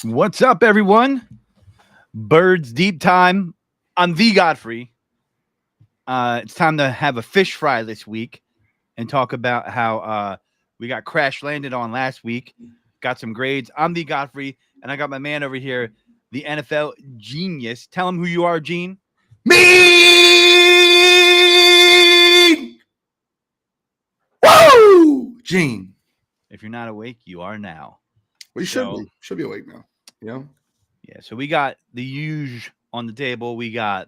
What's up, everyone? Birds deep time. I'm the Godfrey. It's time to have a fish fry this week and talk about how we got crash landed on last week. Got some grades. I'm the Godfrey, and I got my man over here, the NFL genius. Tell him who you are, Gene. Me! Woo! Gene. If you're not awake, you are now. We So, should be awake now. Yeah. yeah, so we got the huge on the table. We got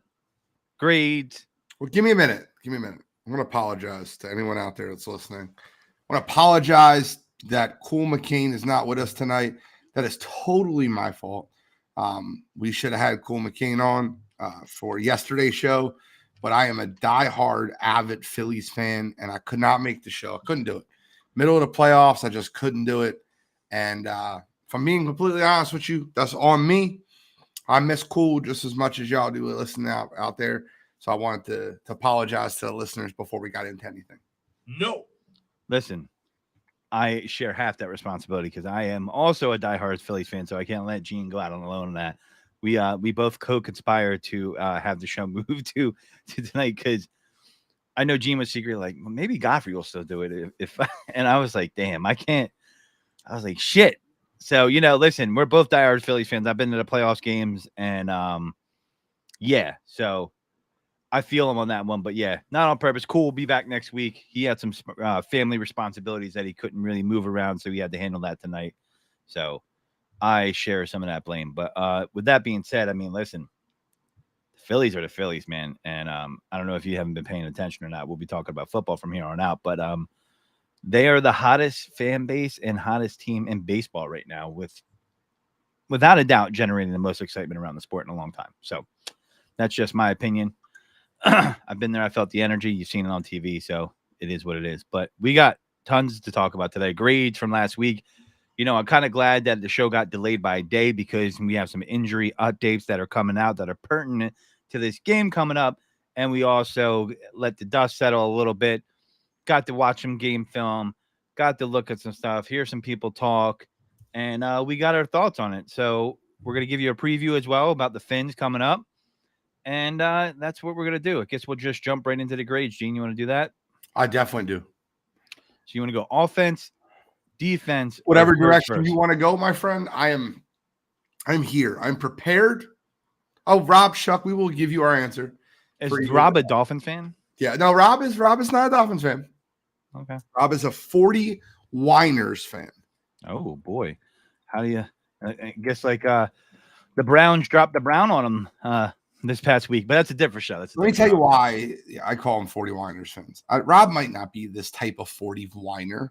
grades. Well, give me a minute. I'm going to apologize to anyone out there that's listening. I want to apologize that Cool McCain is not with us tonight. That is totally my fault. We should have had Cool McCain on for yesterday's show, but I am a diehard, avid Phillies fan, and I could not make the show. I couldn't do it. Middle of the playoffs, I just couldn't do it. And if I'm being completely honest with you, that's on me. I miss Cool just as much as y'all do listening out there. So I wanted to apologize to the listeners before we got into anything. No. Listen, I share half that responsibility because I am also a diehard Phillies fan, so I can't let Gene go out on alone on that. We both co-conspire to have the show move to tonight because I know Gene was secretly like, well, maybe Godfrey will still do it if and I was like, damn, I can't. I was like, shit. So listen, we're both diehard Phillies fans. I've been to the playoffs games, and yeah, so I feel him on that one, but yeah, not on purpose. Cool will be back next week. He had some family responsibilities that he couldn't really move around, so he had to handle that tonight. So I share some of that blame. But with that being said, I mean, listen, the Phillies are the Phillies, man. And I don't know if you haven't been paying attention or not. We'll be talking about football from here on out, but they are the hottest fan base and hottest team in baseball right now, without a doubt generating the most excitement around the sport in a long time. So that's just my opinion. I've been there. I felt the energy. You've seen it on TV, so it is what it is. But we got tons to talk about today. Grades from last week. I'm kind of glad that the show got delayed by a day because we have some injury updates that are coming out that are pertinent to this game coming up. And we also let the dust settle a little bit. Got to watch some game film. Got to look at some stuff. Hear some people talk. And we got our thoughts on it. So we're going to give you a preview as well about the Phins coming up. And that's what we're going to do. I guess we'll just jump right into the grades. Gene, you want to do that? I definitely do. So you want to go offense, defense, whatever direction you want to go, my friend. I'm here. I'm prepared. Oh, Rob Shuck, we will give you our answer. Is Rob a Dolphins fan? Yeah, no, Rob is not a Dolphins fan. Okay. Rob is a 40 Winers fan. Oh boy. How do you I guess like the Browns dropped the Brown on them this past week, but that's a different show. Let me tell you why I call him 40 Winers fans. Rob might not be this type of 40 Winer,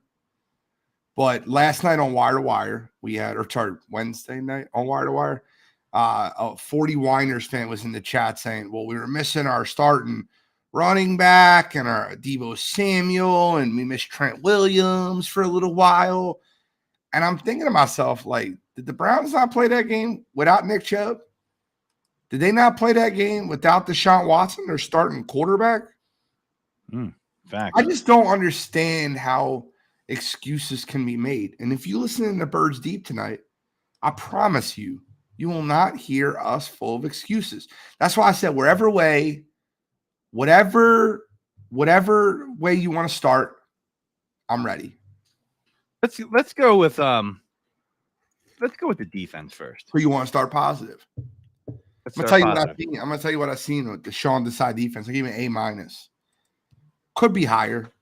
but last night on Wire to Wire, we had, Wednesday night on Wire to Wire, a 40 Winers fan was in the chat saying, well, we were missing our starting running back and our Deebo Samuel, and we missed Trent Williams for a little while. And I'm thinking to myself, like, did the Browns not play that game without Nick Chubb? Did they not play that game without Deshaun Watson, their starting quarterback? Fact. I just don't understand how excuses can be made. And if you listen to Birds Deep tonight, I promise you, you will not hear us full of excuses. That's why I said whatever way you want to start, I'm ready. Let's go with the defense first. So you want to start positive? I'm gonna tell you what I've seen. I'm gonna tell you what I've seen with the Sean Desai defense. I gave it A-. Could be higher.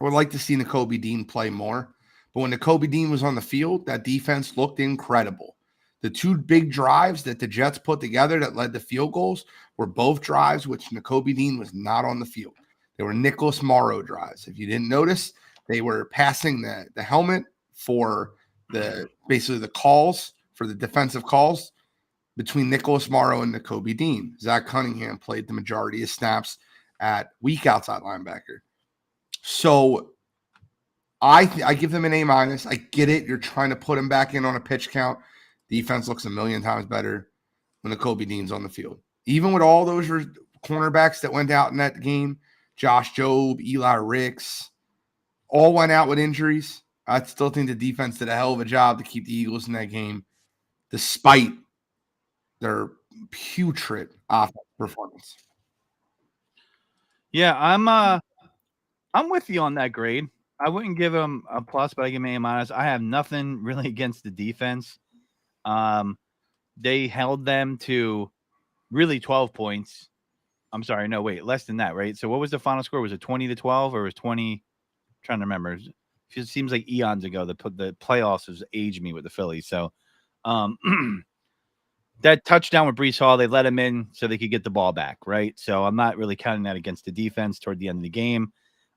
I would like to see Nakobe Dean play more. But when Nakobe Dean was on the field, that defense looked incredible. The two big drives that the Jets put together that led to field goals were both drives which Nakobe Dean was not on the field. They were Nicholas Morrow drives. If you didn't notice, they were passing the helmet for basically the calls, for the defensive calls between Nicholas Morrow and Nakobe Dean. Zach Cunningham played the majority of snaps at weak outside linebacker. So I give them an A-. I get it. You're trying to put him back in on a pitch count. Defense looks a million times better when Nakobe Dean's on the field. Even with all those cornerbacks that went out in that game, Josh Jobe, Eli Ricks, all went out with injuries. I still think the defense did a hell of a job to keep the Eagles in that game. despite their putrid offensive performance. Yeah, I'm with you on that grade. I wouldn't give them a plus, but I give them A-. I have nothing really against the defense. They held them to really 12 points. I'm sorry, no, wait, less than that, right? So what was the final score? Was it 20-12 or was 20? I'm trying to remember. It seems like eons ago. The playoffs has aged me with the Phillies. So that touchdown with Brees Hall, they let him in so they could get the ball back, right? So I'm not really counting that against the defense toward the end of the game.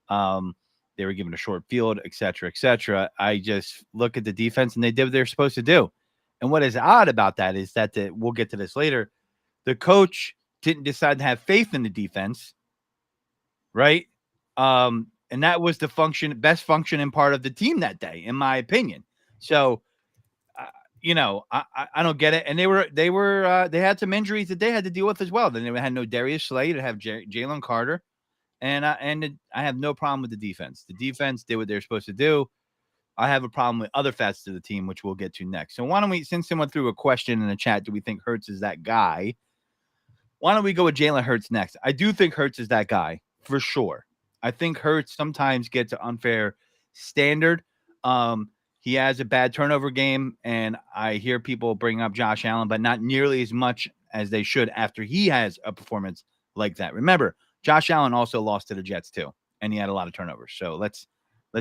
They were given a short field, et cetera, et cetera. I just look at the defense and they did what they're supposed to do. And what is odd about that is that we'll get to this later. The coach didn't decide to have faith in the defense, right? And that was the best functioning part of the team that day, in my opinion. So, I don't get it. And they had some injuries that they had to deal with as well. Then they had no Darius Slay to have Jalen Carter. And I have no problem with the defense. The defense did what they're supposed to do. I have a problem with other facets of the team, which we'll get to next. So why don't we, since someone threw a question in the chat, do we think Hurts is that guy? Why don't we go with Jalen Hurts next? I do think Hurts is that guy for sure. I think Hurts sometimes gets an unfair standard. He has a bad turnover game, and I hear people bring up Josh Allen, but not nearly as much as they should after he has a performance like that. Remember, Josh Allen also lost to the Jets too, and he had a lot of turnovers. So let's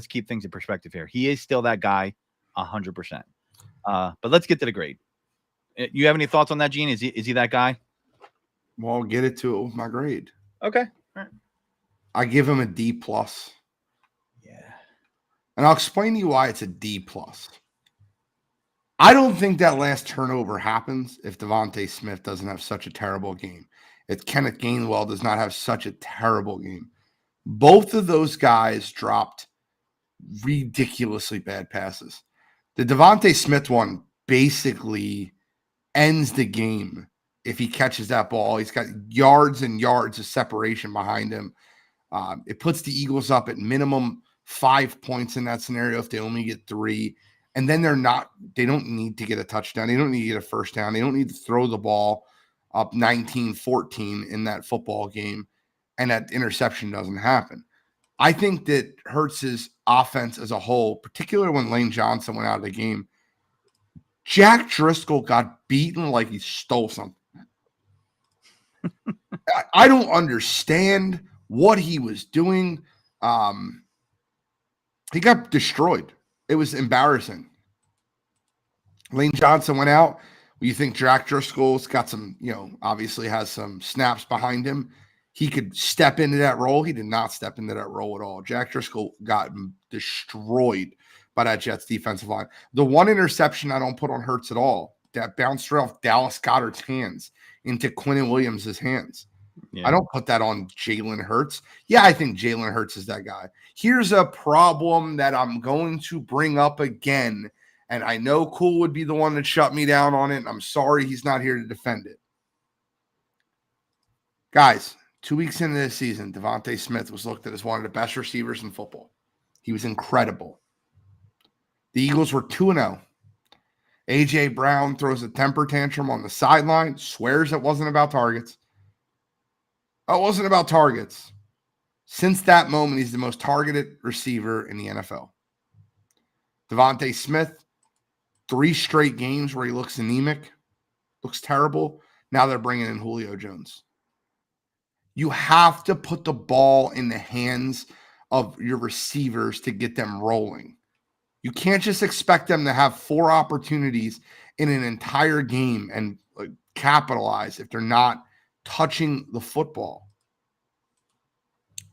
keep things in perspective here. He is still that guy, 100%. But let's get to the grade. You have any thoughts on that, Gene? Is he that guy? Well, I'll get it to it with my grade. Okay. All right. I give him a D+. Yeah. And I'll explain to you why it's a D+. I don't think that last turnover happens if Devontae Smith doesn't have such a terrible game. If Kenneth Gainwell does not have such a terrible game. Both of those guys dropped ridiculously bad passes. The Devontae Smith one basically ends the game if he catches that ball. He's got yards and yards of separation behind him. It puts the Eagles up at minimum 5 points in that scenario if they only get 3. And then they don't need to get a touchdown. They don't need to get a first down. They don't need to throw the ball up 19-14 in that football game. And that interception doesn't happen. I think that Hurts's offense as a whole, particularly when Lane Johnson went out of the game, Jack Driscoll got beaten like he stole something. I don't understand what he was doing. He got destroyed. It was embarrassing. Lane Johnson went out. You think Jack Driscoll's got some, obviously has some snaps behind him. He could step into that role. He did not step into that role at all. Jack Driscoll got destroyed by that Jets defensive line. The one interception I don't put on Hurts at all, that bounced right off Dallas Goedert's hands into Quinnen Williams' hands. Yeah. I don't put that on Jalen Hurts. Yeah, I think Jalen Hurts is that guy. Here's a problem that I'm going to bring up again, and I know Cool would be the one that shut me down on it, and I'm sorry he's not here to defend it. Guys, 2 weeks into this season, Devontae Smith was looked at as one of the best receivers in football. He was incredible. The Eagles were 2-0. A.J. Brown throws a temper tantrum on the sideline, swears it wasn't about targets. Oh, it wasn't about targets. Since that moment, he's the most targeted receiver in the NFL. Devontae Smith, 3 straight games where he looks anemic, looks terrible. Now they're bringing in Julio Jones. You have to put the ball in the hands of your receivers to get them rolling. You can't just expect them to have 4 opportunities in an entire game and capitalize if they're not touching the football.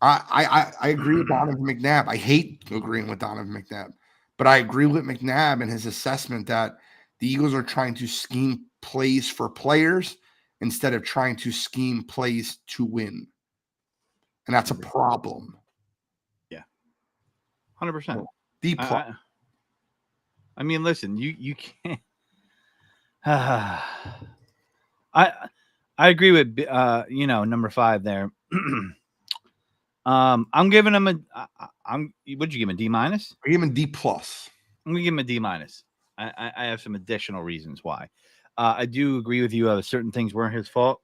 I agree with Donovan McNabb. I hate agreeing with Donovan McNabb, but I agree with McNabb and his assessment that the Eagles are trying to scheme plays for players instead of trying to scheme plays to win. And that's a problem. Yeah. 100%. D+. I mean, listen, you can't. I agree with number 5 there. I'm giving him would you give him a D-? I give him a D+. I'm gonna give him a D-. I have some additional reasons why. I do agree with you. Certain things weren't his fault.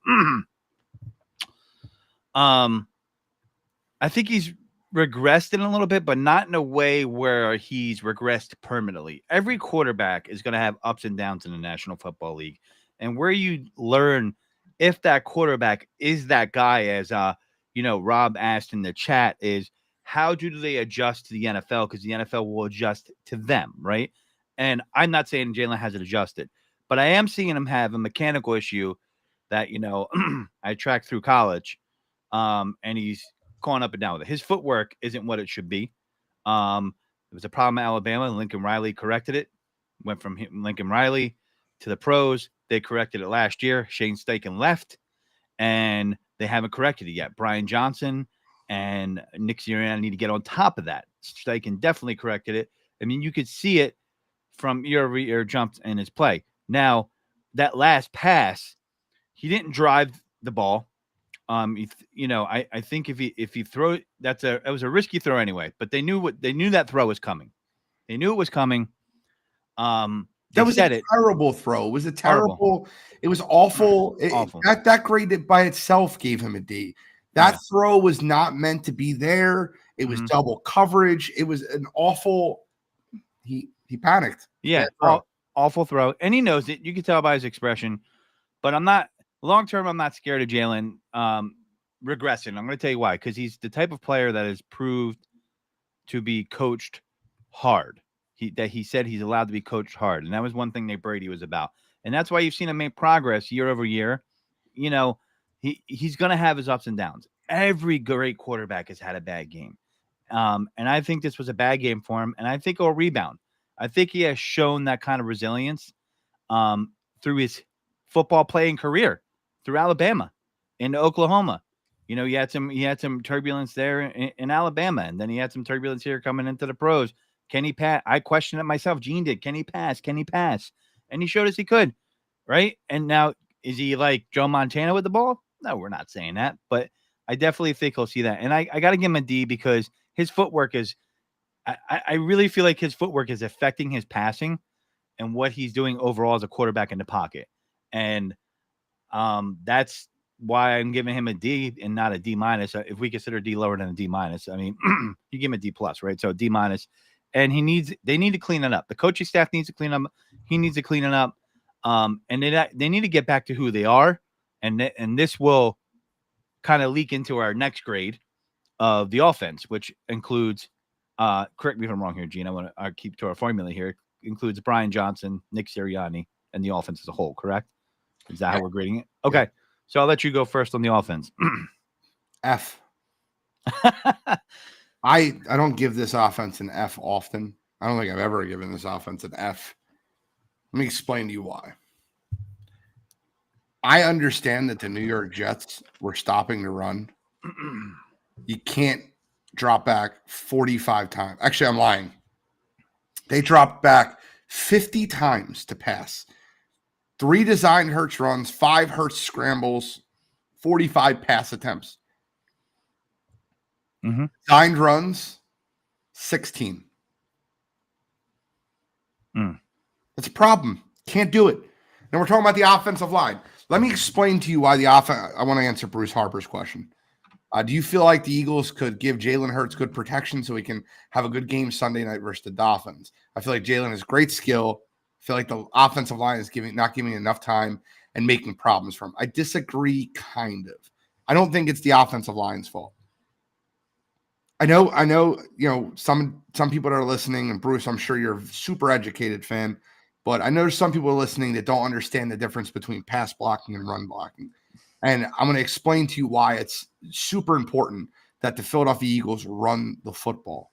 I think he's regressed in a little bit, but not in a way where he's regressed permanently. Every quarterback is going to have ups and downs in the National Football League. And where you learn if that quarterback is that guy, as Rob asked in the chat, is how do they adjust to the NFL? Because the NFL will adjust to them, right? And I'm not saying Jalen hasn't adjusted, but I am seeing him have a mechanical issue that, I tracked through college. And he's going up and down with it. His footwork isn't what it should be. It was a problem at Alabama. Lincoln Riley corrected it. Went from Lincoln Riley to the pros. They corrected it last year. Shane Steichen left, and they haven't corrected it yet. Brian Johnson and Nick Sirianni need to get on top of that. Steichen definitely corrected it. I mean, you could see it from year-over-year jumps in his play. Now, that last pass, he didn't drive the ball. I think if he throw it, it was a risky throw anyway. But they knew that throw was coming. They knew it was coming. That was a terrible throw. It was a terrible. Horrible. It was awful. Awful. That grade by itself gave him a D. That throw was not meant to be there. It was double coverage. It was an awful. He panicked. Yeah, awful throw, and he knows it. You can tell by his expression. But I'm not long term. I'm not scared of Jalen regressing. I'm going to tell you why. Because he's the type of player that is proved to be coached hard. He said he's allowed to be coached hard. And that was one thing Nate Brady was about. And that's why you've seen him make progress year over year. He's going to have his ups and downs. Every great quarterback has had a bad game. And I think this was a bad game for him. And I think he'll rebound. I think he has shown that kind of resilience through his football playing career, through Alabama, into Oklahoma. He had some turbulence there in Alabama. And then he had some turbulence here coming into the pros. Can he pass? I questioned it myself. Gene did. Can he pass? Can he pass? And he showed us he could, right? And now, is he like Joe Montana with the ball? No, we're not saying that. But I definitely think he'll see that. And I got to give him a D because his footwork is – I really feel like his footwork is affecting his passing and what he's doing overall as a quarterback in the pocket. And that's why I'm giving him a D and not a D minus. If we consider D lower than a D minus, I mean, you give him a D plus, right? So D minus. And they need to clean it up. The coaching staff needs to clean up. He needs to clean it up. And they need to get back to who they are. And this will kind of leak into our next grade of the offense, which includes, correct me if I'm wrong here, Gene. I want to keep to our formula here. It includes Brian Johnson, Nick Sirianni, and the offense as a whole, correct? Is that how we're grading it? Okay. Yeah. So I'll let you go first on the offense. F. I don't give this offense an F often. I don't think I've ever given this offense an F. Let me explain to you why. I understand that the New York Jets were stopping the run. You can't drop back 45 times. Actually, I'm lying. They dropped back 50 times to pass. 3 designed Hurts runs, 5 Hurts scrambles, 45 pass attempts. Designed runs, 16. That's a problem. Can't do it. And we're talking about the offensive line. Let me explain to you why the offense. I want to answer Bruce Harper's question. Do you feel like the Eagles could give Jalen Hurts good protection so he can have a good game Sunday night versus the Dolphins? I feel like Jalen has great skill. I feel like the offensive line is not giving enough time and making problems for him. I disagree, kind of. I don't think it's the offensive line's fault. I know, some people that are listening, and Bruce, I'm sure you're a super educated fan, but I know there's some people listening that don't understand the difference between pass blocking and run blocking. And I'm going to explain to you why it's super important that the Philadelphia Eagles run the football.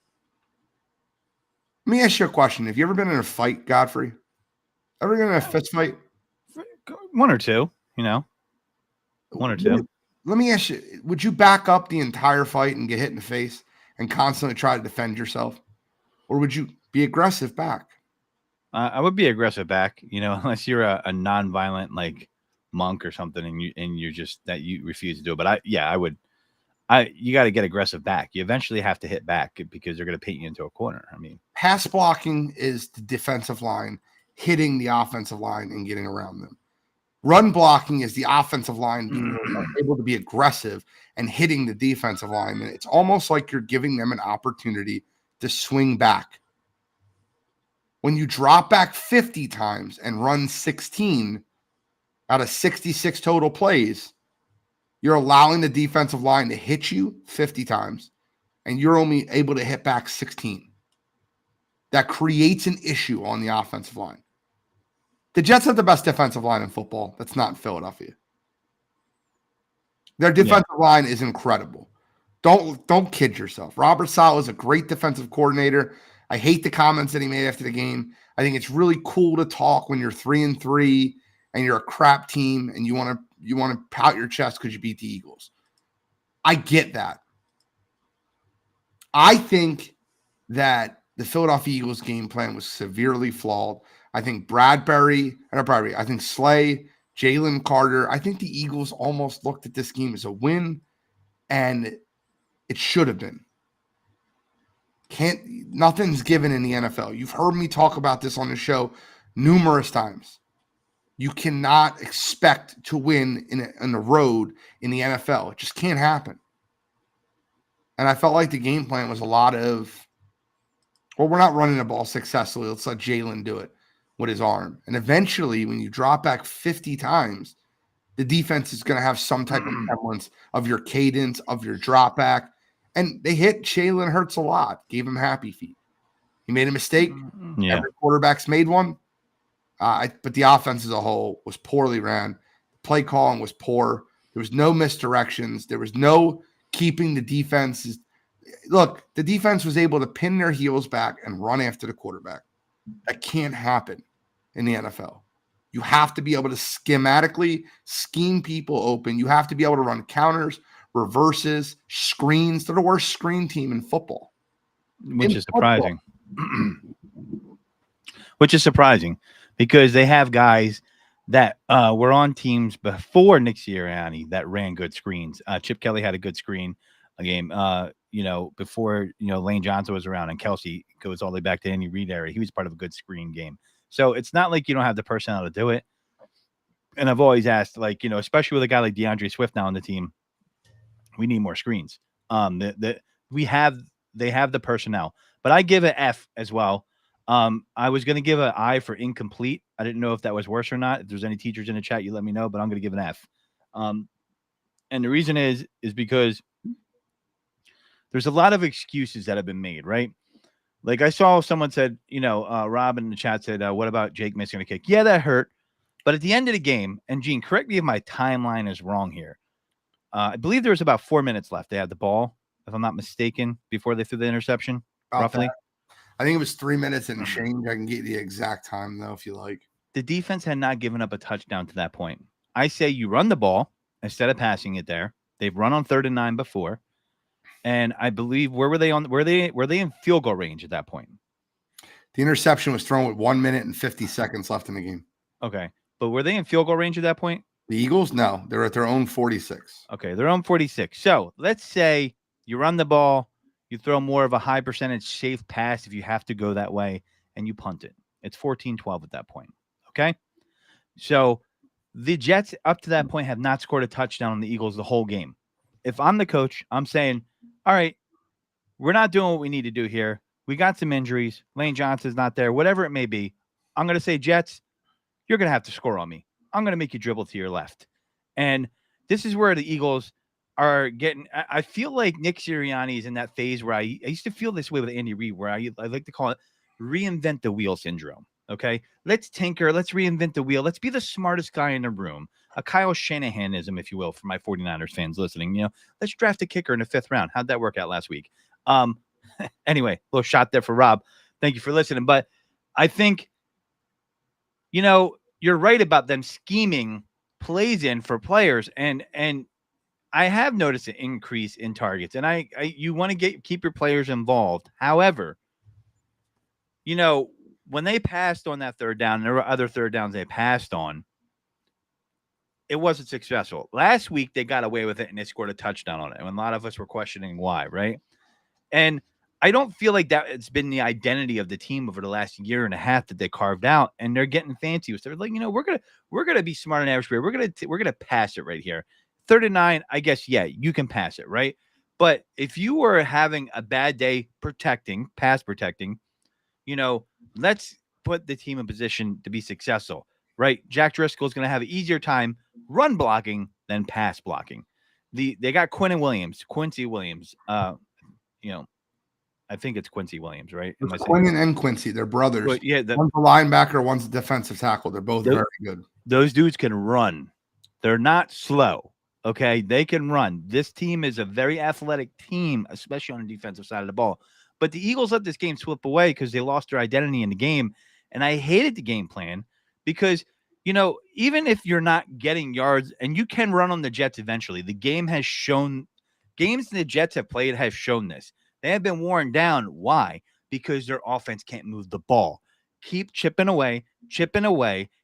Let me ask you a question. Have you ever been in a fight, Godfrey? Ever been in a fist fight? One or two, one or two. Let me ask you, would you back up the entire fight and get hit in the face and constantly try to defend yourself? Or would you be aggressive back? I would be aggressive back, unless you're a non-violent like monk or something and you're just that you refuse to do it. But I would. You got to get aggressive back. You eventually have to hit back because they're going to paint you into a corner. I mean, pass blocking is the defensive line. hitting the offensive line and getting around them. Run blocking is the offensive line being able to be aggressive and hitting the defensive lineman. It's almost like you're giving them an opportunity to swing back. When you drop back 50 times and run 16 out of 66 total plays, you're allowing the defensive line to hit you 50 times, and you're only able to hit back 16. That creates an issue on the offensive line. The Jets have the best defensive line in football. That's not in Philadelphia. Their defensive line is incredible. Don't kid yourself. Robert Saleh is a great defensive coordinator. I hate the comments that he made after the game. I think it's really cool to talk when you're 3-3 and you're a crap team and you want to pout your chest because you beat the Eagles. I get that. I think that the Philadelphia Eagles game plan was severely flawed. I think I think Slay, Jalen Carter, I think the Eagles almost looked at this game as a win, and it should have been. Nothing's given in the NFL. You've heard me talk about this on the show numerous times. You cannot expect to win in the road in the NFL. It just can't happen. And I felt like the game plan was a lot of, well, we're not running the ball successfully. Let's let Jalen do it with his arm. And eventually, when you drop back 50 times, the defense is going to have some type of semblance of your cadence, of your drop back. And they hit Jalen Hurts a lot, gave him happy feet. He made a mistake. Yeah. Every quarterback's made one. But the offense as a whole was poorly ran. Play calling was poor. There was no misdirections. There was no keeping the defenses. Look, the defense was able to pin their heels back and run after the quarterback. That can't happen in the NFL. You have to be able to schematically scheme people open. You have to be able to run counters, reverses, screens. They're the worst screen team in football. Which is surprising. Which is surprising because they have guys that were on teams before Nick Sirianni that ran good screens. Chip Kelly had a good screen game, before, Lane Johnson was around, and Kelsey goes all the way back to Andy Reid area. He was part of a good screen game. So it's not like you don't have the personnel to do it. And I've always asked, especially with a guy like DeAndre Swift now on the team, we need more screens. They have the personnel, but I give an F as well. I was going to give an I for incomplete. I didn't know if that was worse or not. If there's any teachers in the chat, you let me know, but I'm going to give an F. And the reason is because there's a lot of excuses that have been made, right? Like I saw someone said, Rob in the chat said, what about Jake missing a kick? Yeah, that hurt. But at the end of the game, and Gene, correct me if my timeline is wrong here. I believe there was about 4 minutes left. They had the ball, if I'm not mistaken, before they threw the interception, roughly. I think it was 3 minutes and change. I can get the exact time, though, if you like. The defense had not given up a touchdown to that point. I say you run the ball instead of passing it there. They've run on 3rd and 9 before. And I believe were they in field goal range at that point? The interception was thrown with 1 minute and 50 seconds left in the game. Okay. But were they in field goal range at that point? The Eagles? No, they're at their own 46. Okay, their own 46. So let's say you run the ball, you throw more of a high percentage safe pass if you have to go that way, and you punt it. It's 14-12 at that point. Okay? So the Jets up to that point have not scored a touchdown on the Eagles the whole game. If I'm the coach, I'm saying, all right, we're not doing what we need to do here. We got some injuries. Lane Johnson's not there, whatever it may be. I'm going to say, Jets, you're going to have to score on me. I'm going to make you dribble to your left. And this is where the Eagles are getting, I feel like Nick Sirianni is in that phase where I used to feel this way with Andy Reid, where I like to call it reinvent the wheel syndrome. Okay. Let's tinker. Let's reinvent the wheel. Let's be the smartest guy in the room. A Kyle Shanahanism, if you will, for my 49ers fans listening. Let's draft a kicker in the 5th round. How'd that work out last week? Anyway, a little shot there for Rob. Thank you for listening. But I think, you're right about them scheming plays in for players. And I have noticed an increase in targets. And you want to keep your players involved. However, when they passed on that 3rd down, there were other 3rd downs they passed on. It wasn't successful. Last week, they got away with it and they scored a touchdown on it. And a lot of us were questioning why, right? And I don't feel like that it's been the identity of the team over the last year and a half that they carved out, and they're getting fancy with. They're like, we're gonna be smart on average player. We're gonna pass it right here. 39, I guess, yeah, you can pass it, right? But if you were having a bad day pass protecting, you know, let's put the team in position to be successful, right? Jack Driscoll is going to have an easier time run blocking than pass blocking. They got Quincy Williams. You know, I think it's Quincy Williams, right? It's Quinnen and Quincy. They're brothers. But yeah, one's a linebacker, one's a defensive tackle. They're both very good. Those dudes can run. They're not slow. Okay, they can run. This team is a very athletic team, especially on the defensive side of the ball. But the Eagles let this game slip away because they lost their identity in the game. And I hated the game plan because, even if you're not getting yards and you can run on the Jets eventually, the game has shown, games the Jets have played have shown this. They have been worn down. Why? Because their offense can't move the ball. Keep chipping away.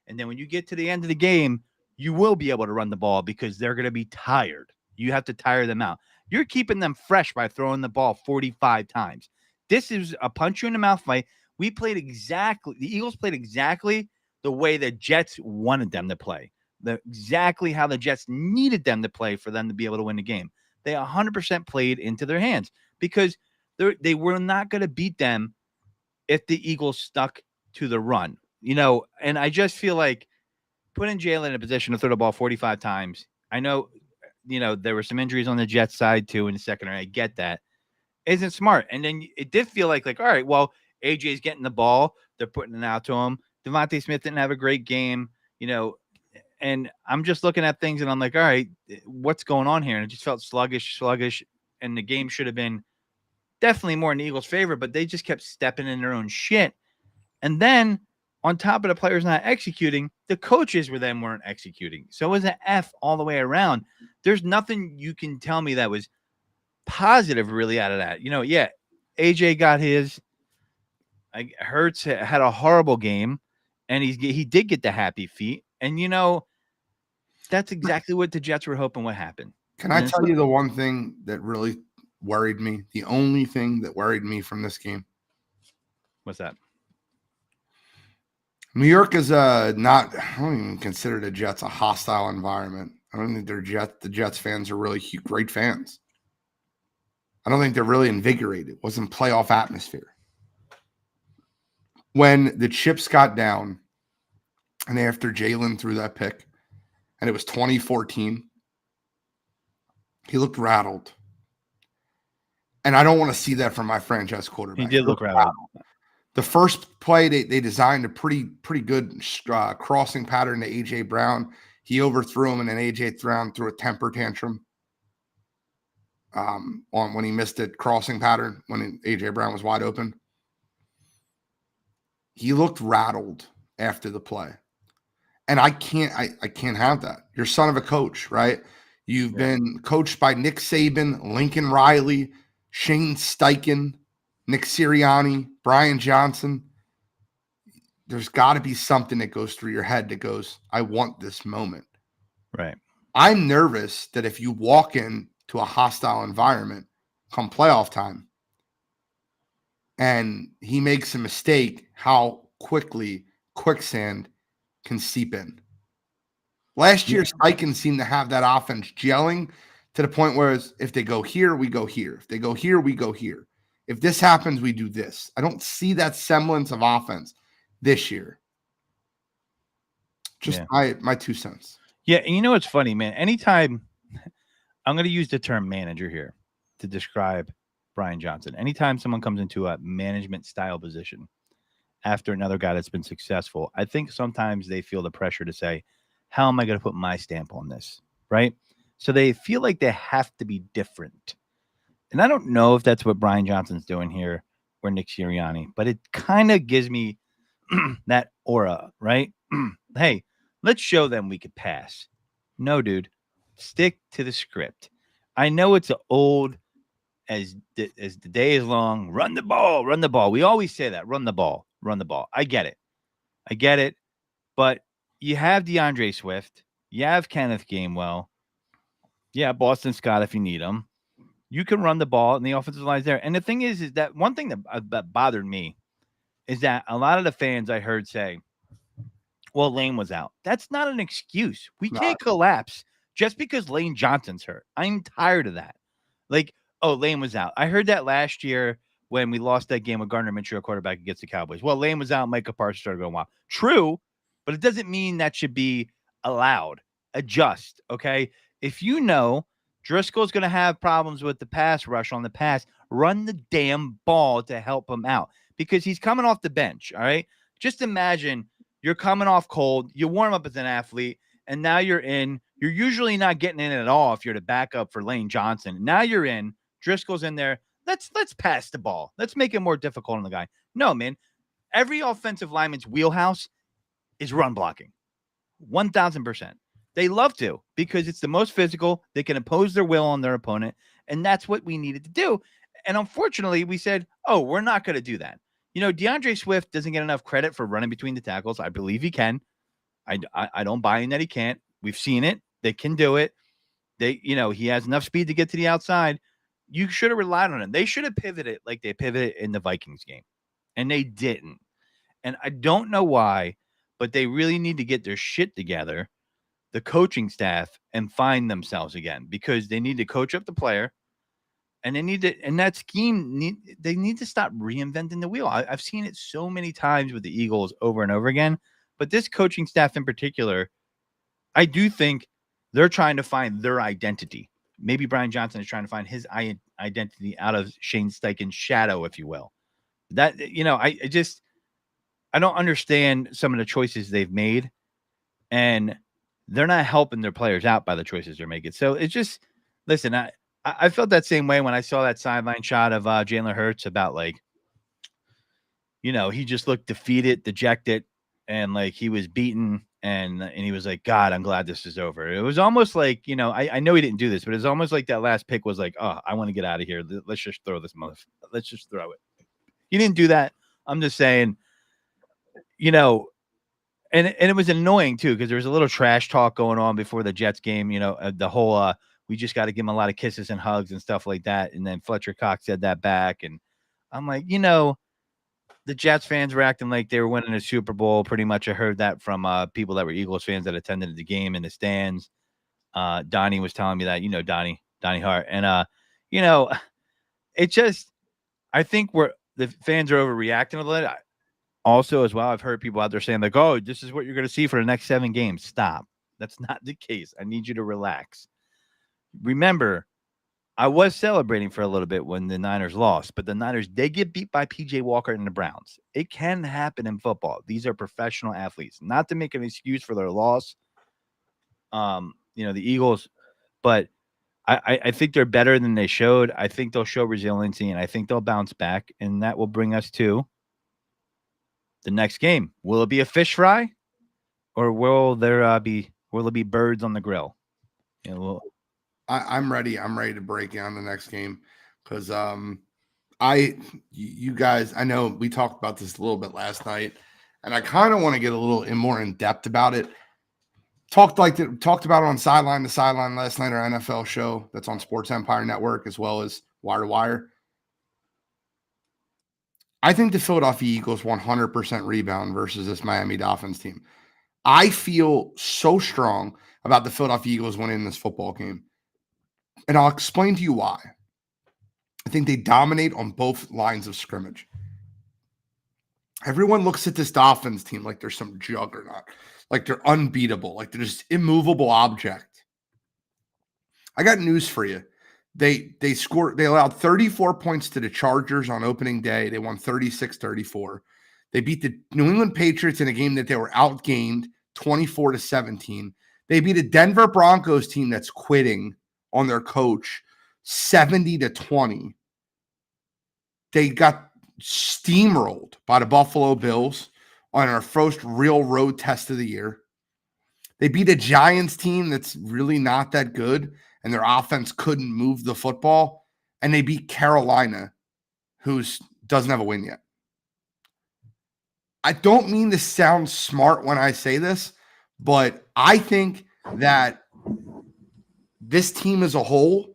And then when you get to the end of the game, you will be able to run the ball because they're going to be tired. You have to tire them out. You're keeping them fresh by throwing the ball 45 times. This is a punch you in the mouth fight. The Eagles played exactly the way the Jets wanted them to play. Exactly how the Jets needed them to play for them to be able to win the game. They 100% played into their hands because they were not going to beat them if the Eagles stuck to the run. And I just feel like putting Jalen in a position to throw the ball 45 times. I know, there were some injuries on the Jets side too in the secondary. I get that. Isn't smart. And then it did feel like, all right, well, AJ's getting the ball. They're putting it out to him. Devontae Smith didn't have a great game, and I'm just looking at things and I'm like, all right, what's going on here? And it just felt sluggish. And the game should have been definitely more in the Eagles' favor, but they just kept stepping in their own shit. And then on top of the players not executing, the coaches weren't executing. So it was an F all the way around. There's nothing you can tell me that was positive really out of that. Yeah, AJ got his. Hurts had a horrible game, and he did get the happy feet. And that's exactly what the Jets were hoping would happen. Can I tell you the one thing that really worried me? The only thing that worried me from this game. What's that? New York is not. I don't even consider the Jets a hostile environment. I don't think the Jets fans are really great fans. I don't think they're really invigorated. It wasn't playoff atmosphere. When the chips got down, and after Jalen threw that pick, and it was 2014, he looked rattled. And I don't want to see that from my franchise quarterback. He did look rattled. The first play, they designed a pretty good crossing pattern to A.J. Brown. He overthrew him, and then A.J. Brown threw a temper tantrum on when he missed it crossing pattern when A.J. Brown was wide open. He looked rattled after the play. And I can't have that. You're son of a coach, right? You've been coached by Nick Saban, Lincoln Riley, Shane Steichen, Nick Sirianni, Brian Johnson. There's got to be something that goes through your head that goes, I want this moment. Right. I'm nervous that if you walk into a hostile environment come playoff time and he makes a mistake, how quickly quicksand can seep in. Last year, Steichen seemed to have that offense gelling to the point where if they go here, we go here. If they go here, we go here. If this happens, we do this. I don't see that semblance of offense this year. Just my 2 cents. Yeah, and what's funny, man? Anytime I'm going to use the term manager here to describe Brian Johnson. Anytime someone comes into a management style position after another guy that's been successful, I think sometimes they feel the pressure to say, how am I going to put my stamp on this? Right? So they feel like they have to be different. And I don't know if that's what Brian Johnson's doing here or Nick Sirianni, but it kind of gives me that aura, right? Hey, let's show them we could pass. No, dude, stick to the script. I know it's old as the day is long. Run the ball. We always say that. Run the ball. I get it. But you have DeAndre Swift. You have Kenneth Gainwell. Yeah, Boston Scott if you need him. You can run the ball, and the offensive line is there. And the thing is that one thing that bothered me is that a lot of the fans I heard say, well, Lane was out. That's not an excuse. We can't collapse just because Lane Johnson's hurt. I'm tired of that. Like, oh, Lane was out. I heard that last year when we lost that game with Gardner Minshew, quarterback against the Cowboys. Well, Lane was out. Micah Parsons started going wild. True, but it doesn't mean that should be allowed. Adjust, okay? If you know Driscoll's going to have problems with the pass rush on the pass, run the damn ball to help him out because he's coming off the bench, all right? Just imagine you're coming off cold, you warm up as an athlete, and now you're in. You're usually not getting in at all if you're the backup for Lane Johnson. Now you're in. Driscoll's in there. Let's pass the ball. Let's make it more difficult on the guy. No, man. Every offensive lineman's wheelhouse is run blocking. 1,000%. They love to because it's the most physical. They can impose their will on their opponent, and that's what we needed to do. And unfortunately, we said, oh, we're not going to do that. DeAndre Swift doesn't get enough credit for running between the tackles. I believe he can. I don't buy in that he can't. We've seen it. They can do it. He has enough speed to get to the outside. You should have relied on him. They should have pivoted like they pivoted in the Vikings game, and they didn't. And I don't know why, but they really need to get their shit together, the coaching staff, and find themselves again because they need to coach up the player. And they need to, and that scheme, they need to stop reinventing the wheel. I've seen it so many times with the Eagles over and over again, but this coaching staff in particular, I do think they're trying to find their identity. Maybe Brian Johnson is trying to find his identity out of Shane Steichen's shadow, if you will. That, I don't understand some of the choices they've made, and they're not helping their players out by the choices they're making. So it's just, listen, I felt that same way when I saw that sideline shot of Jalen Hurts about he just looked defeated, dejected, and like he was beaten, and he was like, God, I'm glad this is over. It was almost like, I know he didn't do this, but it's almost like that last pick was like, oh, I want to get out of here. Let's just throw this let's just throw it. He didn't do that. I'm just saying, and it was annoying too because there was a little trash talk going on before the Jets game. The whole we just got to give him a lot of kisses and hugs and stuff like that. And then Fletcher Cox said that back, and I'm like, the Jets fans were acting like they were winning a Super Bowl. Pretty much, I heard that from people that were Eagles fans that attended the game in the stands. Donnie was telling me that, Donnie Hart, and it just, I think the fans are overreacting a little bit. Also, as well, I've heard people out there saying like, oh, this is what you're going to see for the next 7 games. Stop. That's not the case. I need you to relax. Remember, I was celebrating for a little bit when the Niners lost, but the Niners, they get beat by PJ Walker and the Browns. It can happen in football. These are professional athletes. Not to make an excuse for their loss, the Eagles, but I think they're better than they showed. I think they'll show resiliency, and I think they'll bounce back, and that will bring us to the next game. Will it be a fish fry, or will there be birds on the grill? I'm ready. I'm ready to break down the next game because you guys, I know we talked about this a little bit last night, and I kind of want to get a little more in depth about it. Talked about it on Sideline to Sideline last night, our NFL show that's on Sports Empire Network as well as Wire to Wire. I think the Philadelphia Eagles 100% rebound versus this Miami Dolphins team. I feel so strong about the Philadelphia Eagles winning this football game. And I'll explain to you why. I think they dominate on both lines of scrimmage. Everyone looks at this Dolphins team like they're some juggernaut, like they're unbeatable, like they're just immovable object. I got news for you. They allowed 34 points to the Chargers on opening day. They won 36-34. They beat the New England Patriots in a game that they were outgained 24-17. They beat a Denver Broncos team that's quitting on their coach 70-20. They got steamrolled by the Buffalo Bills on our first real road test of the year. They beat a Giants team that's really not that good, and their offense couldn't move the football. And they beat Carolina, who doesn't have a win yet. I don't mean to sound smart when I say this, but I think that this team as a whole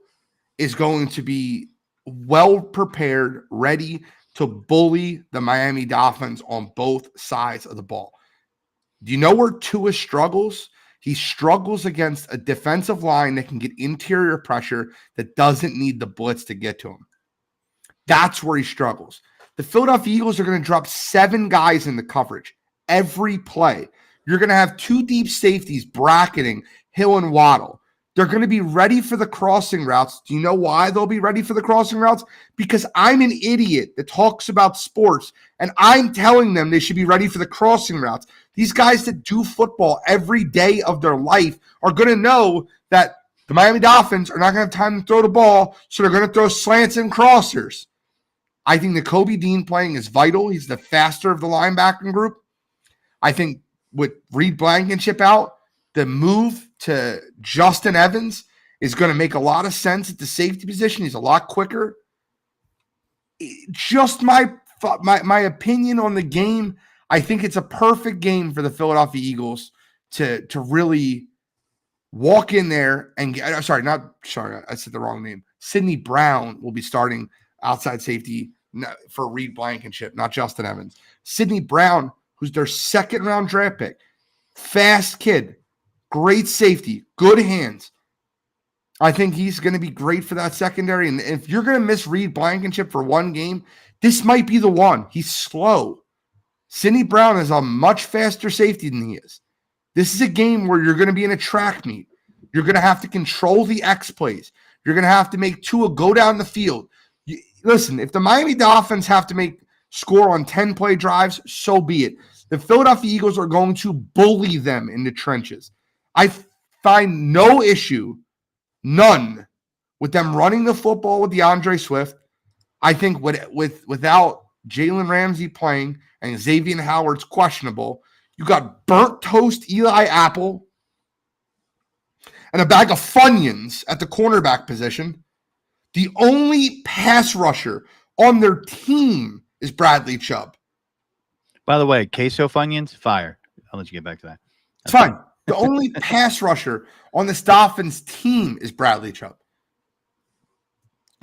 is going to be well prepared, ready to bully the Miami Dolphins on both sides of the ball. Do you know where Tua struggles? He struggles against a defensive line that can get interior pressure that doesn't need the blitz to get to him. That's where he struggles. The Philadelphia Eagles are going to drop 7 guys in the coverage every play. You're going to have 2 deep safeties bracketing Hill and Waddle. They're going to be ready for the crossing routes. Do you know why they'll be ready for the crossing routes? Because I'm an idiot that talks about sports, and I'm telling them they should be ready for the crossing routes. These guys that do football every day of their life are going to know that the Miami Dolphins are not going to have time to throw the ball, so they're going to throw slants and crossers. I think the Kobe Dean playing is vital. He's the faster of the linebacking group. I think with Reed Blankenship out, the move to Justin Evans is going to make a lot of sense at the safety position. He's a lot quicker. Just my opinion on the game, I think it's a perfect game for the Philadelphia Eagles to really walk in there and get, I said the wrong name. Sidney Brown will be starting outside safety for Reed Blankenship, not Justin Evans. Sidney Brown, who's their 2nd round draft pick, fast kid, great safety, good hands. I think he's going to be great for that secondary. And if you're going to miss Reed Blankenship for one game, this might be the one. He's slow. Sidney Brown is a much faster safety than he is. This is a game where you're going to be in a track meet. You're going to have to control the X plays. You're going to have to make Tua go down the field. Listen, if the Miami Dolphins have to score on 10-play drives, so be it. The Philadelphia Eagles are going to bully them in the trenches. I find no issue, none, with them running the football with DeAndre Swift. I think without Jalen Ramsey playing and Xavier Howard's questionable, you got burnt toast Eli Apple and a bag of Funyuns at the cornerback position. The only pass rusher on their team is Bradley Chubb. By the way, queso Funyuns, fire. I'll let you get back to that. It's fine. The only pass rusher on this Dolphins team is Bradley Chubb.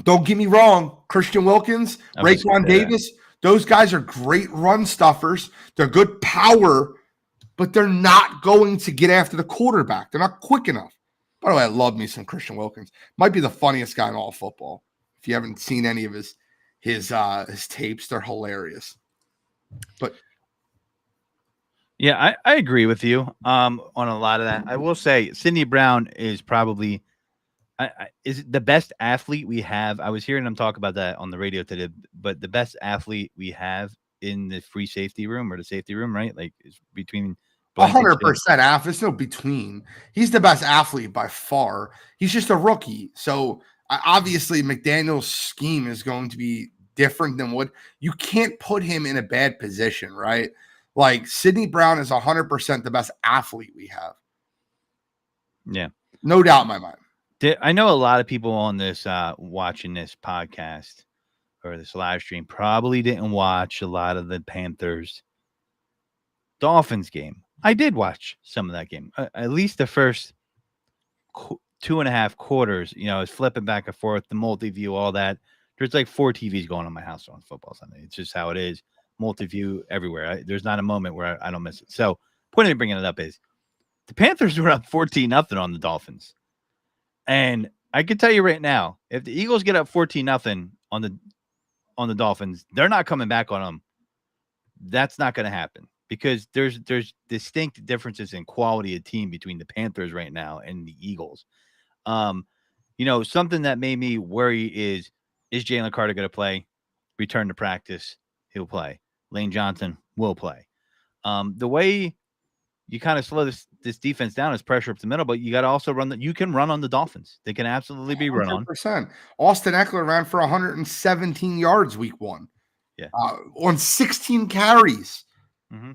Don't get me wrong. Christian Wilkins, Raekwon Davis, those guys are great run stuffers. They're good power, but they're not going to get after the quarterback. They're not quick enough. By the way, I love me some Christian Wilkins. Might be the funniest guy in all of football. If you haven't seen any of his tapes, they're hilarious. But yeah, I agree with you on a lot of that. I will say Sidney Brown is probably is the best athlete we have. I was hearing him talk about that on the radio today, but the best athlete we have in the free safety room or the safety room, right? Like is between 100% athlete. There's no between. He's the best athlete by far. He's just a rookie. So obviously McDaniel's scheme is going to be different than what you can't put him in a bad position, right? Like Sidney Brown is 100% the best athlete we have. Yeah. No doubt in my mind. I know a lot of people on this watching this podcast or this live stream probably didn't watch a lot of the Panthers Dolphins game. I did watch some of that game, at least the first 2.5 quarters. You know, it's flipping back and forth, the multi-view, all that. There's like 4 TVs going on my house on football Sunday. It's just how it is. Multi-view everywhere. There's not a moment where I don't miss it. So, point of bringing it up is the Panthers were up 14-0 on the Dolphins, and I can tell you right now, if the Eagles get up 14-0 on the Dolphins, they're not coming back on them. That's not going to happen. Because there's distinct differences in quality of team between the Panthers right now and the Eagles. Something that made me worry is Jalen Carter going to play? Return to practice, he'll play. Lane Johnson will play. The way you kind of slow this defense down is pressure up the middle, but you got to also you can run on the Dolphins. They can absolutely be run on. 100%. Austin Eckler ran for 117 yards week 1. Yeah. On 16 carries. Mm-hmm.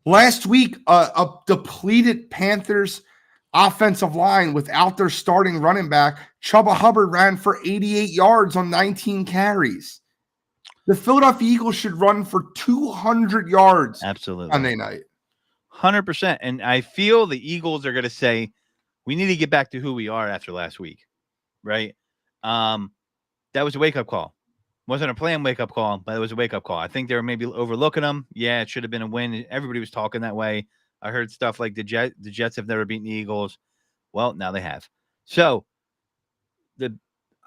Last week, a depleted Panthers offensive line without their starting running back, Chuba Hubbard ran for 88 yards on 19 carries. The Philadelphia Eagles should run for 200 yards absolutely Sunday night. 100%. And I feel the Eagles are going to say, we need to get back to who we are after last week, right? That was a wake up call. Wasn't a planned wake up call, but it was a wake up call. I think they were maybe overlooking them. Yeah, it should have been a win. Everybody was talking that way. I heard stuff like the Jets have never beaten the Eagles. Well, now they have. So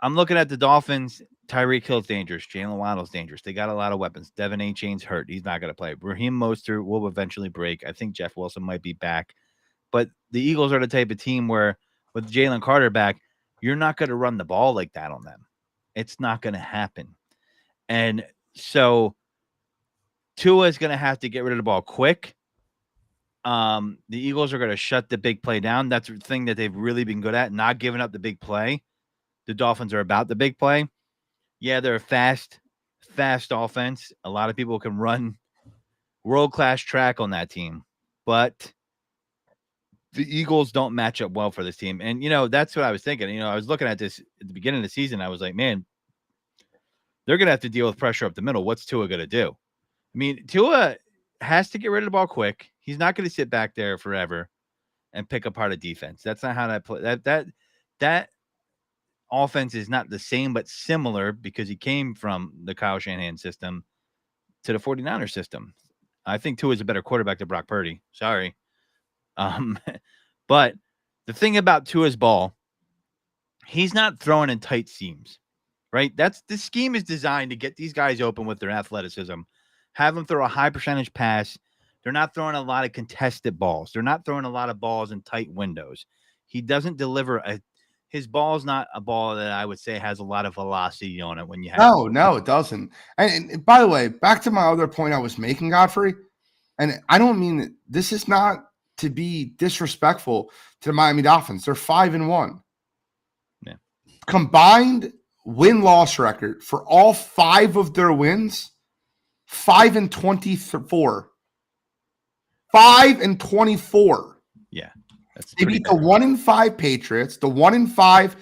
I'm looking at the Dolphins. Tyreek Hill's dangerous. Jalen Waddle's dangerous. They got a lot of weapons. Devin A. Chain's hurt. He's not going to play. Raheem Mostert will eventually break. I think Jeff Wilson might be back. But the Eagles are the type of team where with Jalen Carter back, you're not going to run the ball like that on them. It's not going to happen. And so Tua is going to have to get rid of the ball quick. The Eagles are going to shut the big play down. That's the thing that they've really been good at, not giving up the big play. The Dolphins are about the big play. Yeah, they're a fast offense. A lot of people can run world-class track on that team, but the Eagles don't match up well for this team. And, that's what I was thinking. I was looking at this at the beginning of the season. I was like, man, they're going to have to deal with pressure up the middle. What's Tua going to do? I mean, Tua has to get rid of the ball quick. He's not going to sit back there forever and pick apart a defense. That's not how that play. That offense is not the same, but similar because he came from the Kyle Shanahan system to the 49ers system. I think Tua is a better quarterback than Brock Purdy. Sorry. But the thing about Tua's ball, he's not throwing in tight seams, right? The scheme is designed to get these guys open with their athleticism, have them throw a high percentage pass. They're not throwing a lot of contested balls. They're not throwing a lot of balls in tight windows. He doesn't deliver his ball is not a ball that I would say has a lot of velocity on it when you have. No, it doesn't. And by the way, back to my other point I was making, Godfrey, and I don't mean this is not to be disrespectful to the Miami Dolphins. They're 5-1. Yeah. Combined win-loss record for all 5 of their wins, 5-24. 5-24. Yeah. They beat the 1-5 Patriots, the 1-5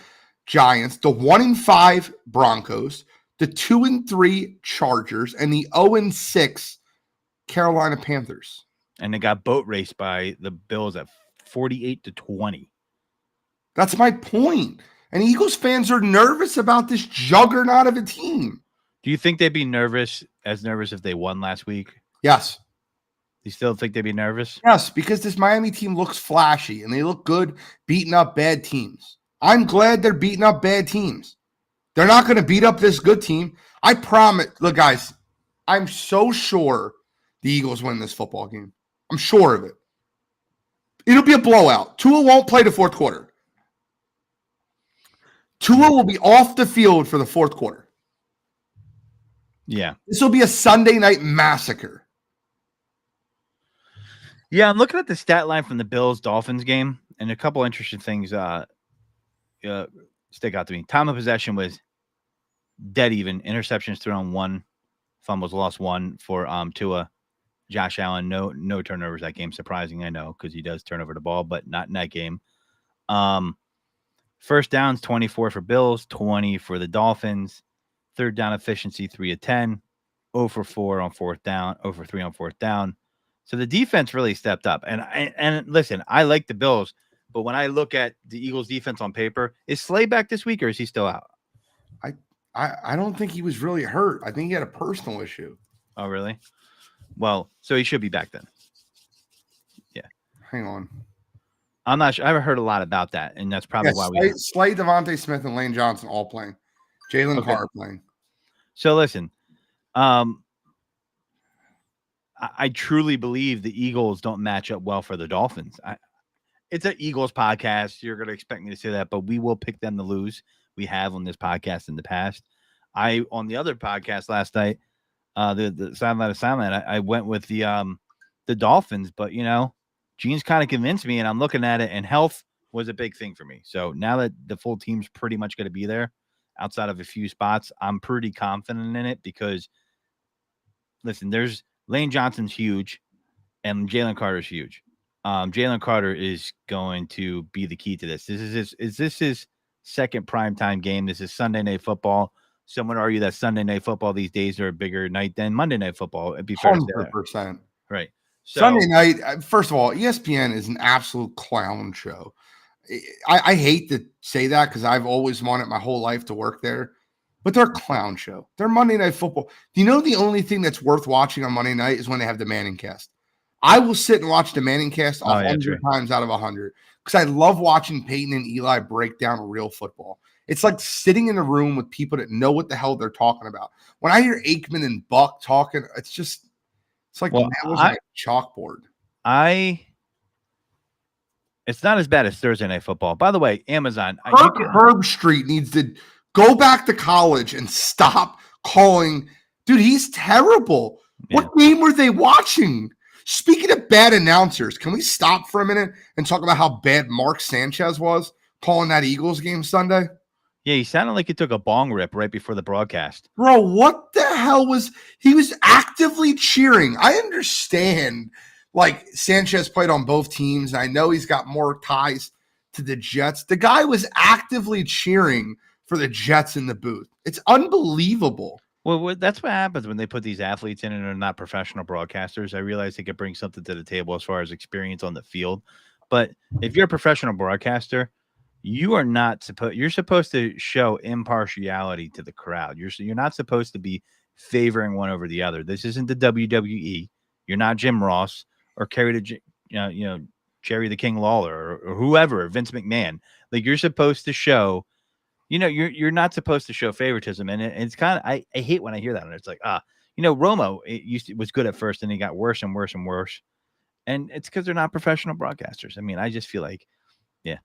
Giants, the 1-5 Broncos, the 2-3 Chargers, and the 0-6 Carolina Panthers. And they got boat raced by the Bills at 48-20. That's my point. And Eagles fans are nervous about this juggernaut of a team. Do you think they'd be nervous if they won last week? Yes. You still think they'd be nervous? Yes, because this Miami team looks flashy and they look good beating up bad teams. I'm glad they're beating up bad teams. They're not going to beat up this good team. I promise. Look, guys, I'm so sure the Eagles win this football game. I'm sure of it. It'll be a blowout. Tua won't play the fourth quarter. Tua will be off the field for the fourth quarter. Yeah. This will be a Sunday night massacre. Yeah, I'm looking at the stat line from the Bills-Dolphins game, and a couple interesting things stick out to me. Time of possession was dead even. Interceptions thrown 1, fumbles lost 1 for Tua. Josh Allen, no turnovers that game. Surprising, I know, because he does turn over the ball, but not in that game. First downs, 24 for Bills, 20 for the Dolphins. Third down efficiency, 3 of 10. 0 for 4 on fourth down, 0 for 3 on fourth down. So the defense really stepped up. And listen, I like the Bills, but when I look at the Eagles defense on paper, is Slay back this week or is he still out? I don't think he was really hurt. I think he had a personal issue. Oh, really? Well, so he should be back then. Yeah. Hang on. I'm not sure. I haven't heard a lot about that, and that's probably why we Slay, Devontae Smith, and Lane Johnson all playing. Jalen Carr playing. So listen, I truly believe the Eagles don't match up well for the Dolphins. It's an Eagles podcast. You're going to expect me to say that, but we will pick them to lose. We have on this podcast in the past. On the other podcast last night, the Sideline to Sideline, I went with the Dolphins, but Gene's kind of convinced me, and I'm looking at it, and health was a big thing for me. So now that the full team's pretty much going to be there, outside of a few spots, I'm pretty confident in it because, listen, Lane Johnson's huge, and Jalen Carter's huge. Jalen Carter is going to be the key to this. Is this his second primetime game? This is Sunday Night Football. Some would argue that Sunday Night Football these days are a bigger night than Monday Night Football. It'd be fair to say that. 100%. Right. So, Sunday night, first of all, ESPN is an absolute clown show. I hate to say that because I've always wanted my whole life to work there, but they're a clown show. They're Monday Night Football. Do you know the only thing that's worth watching on Monday night is when they have the Manning cast? I will sit and watch the Manning cast 100 times out of 100 because I love watching Peyton and Eli break down real football. It's like sitting in a room with people that know what the hell they're talking about. When I hear Aikman and Buck talking, it's like nails on a chalkboard. It's not as bad as Thursday Night Football. By the way, Amazon. Herb Street needs to go back to college and stop calling. Dude, he's terrible. Yeah. What game were they watching? Speaking of bad announcers, can we stop for a minute and talk about how bad Mark Sanchez was calling that Eagles game Sunday? Yeah, he sounded like he took a bong rip right before the broadcast. Bro, what the hell he was actively cheering. I understand. Like, Sanchez played on both teams, and I know he's got more ties to the Jets. The guy was actively cheering for the Jets in the booth. It's unbelievable. Well, that's what happens when they put these athletes in and they're not professional broadcasters. I realize they could bring something to the table as far as experience on the field. But if you're a professional broadcaster, you're supposed to show impartiality to the crowd. You're not supposed to be favoring one over the other. This isn't the WWE. You're not Jim Ross or Jerry the King Lawler or whoever, Vince McMahon. Like, you're supposed to show, you're not supposed to show favoritism. And it's kind of, I hate when I hear that. And it's like, Romo was good at first and he got worse and worse and worse. And it's because they're not professional broadcasters. I mean, I just feel like, yeah.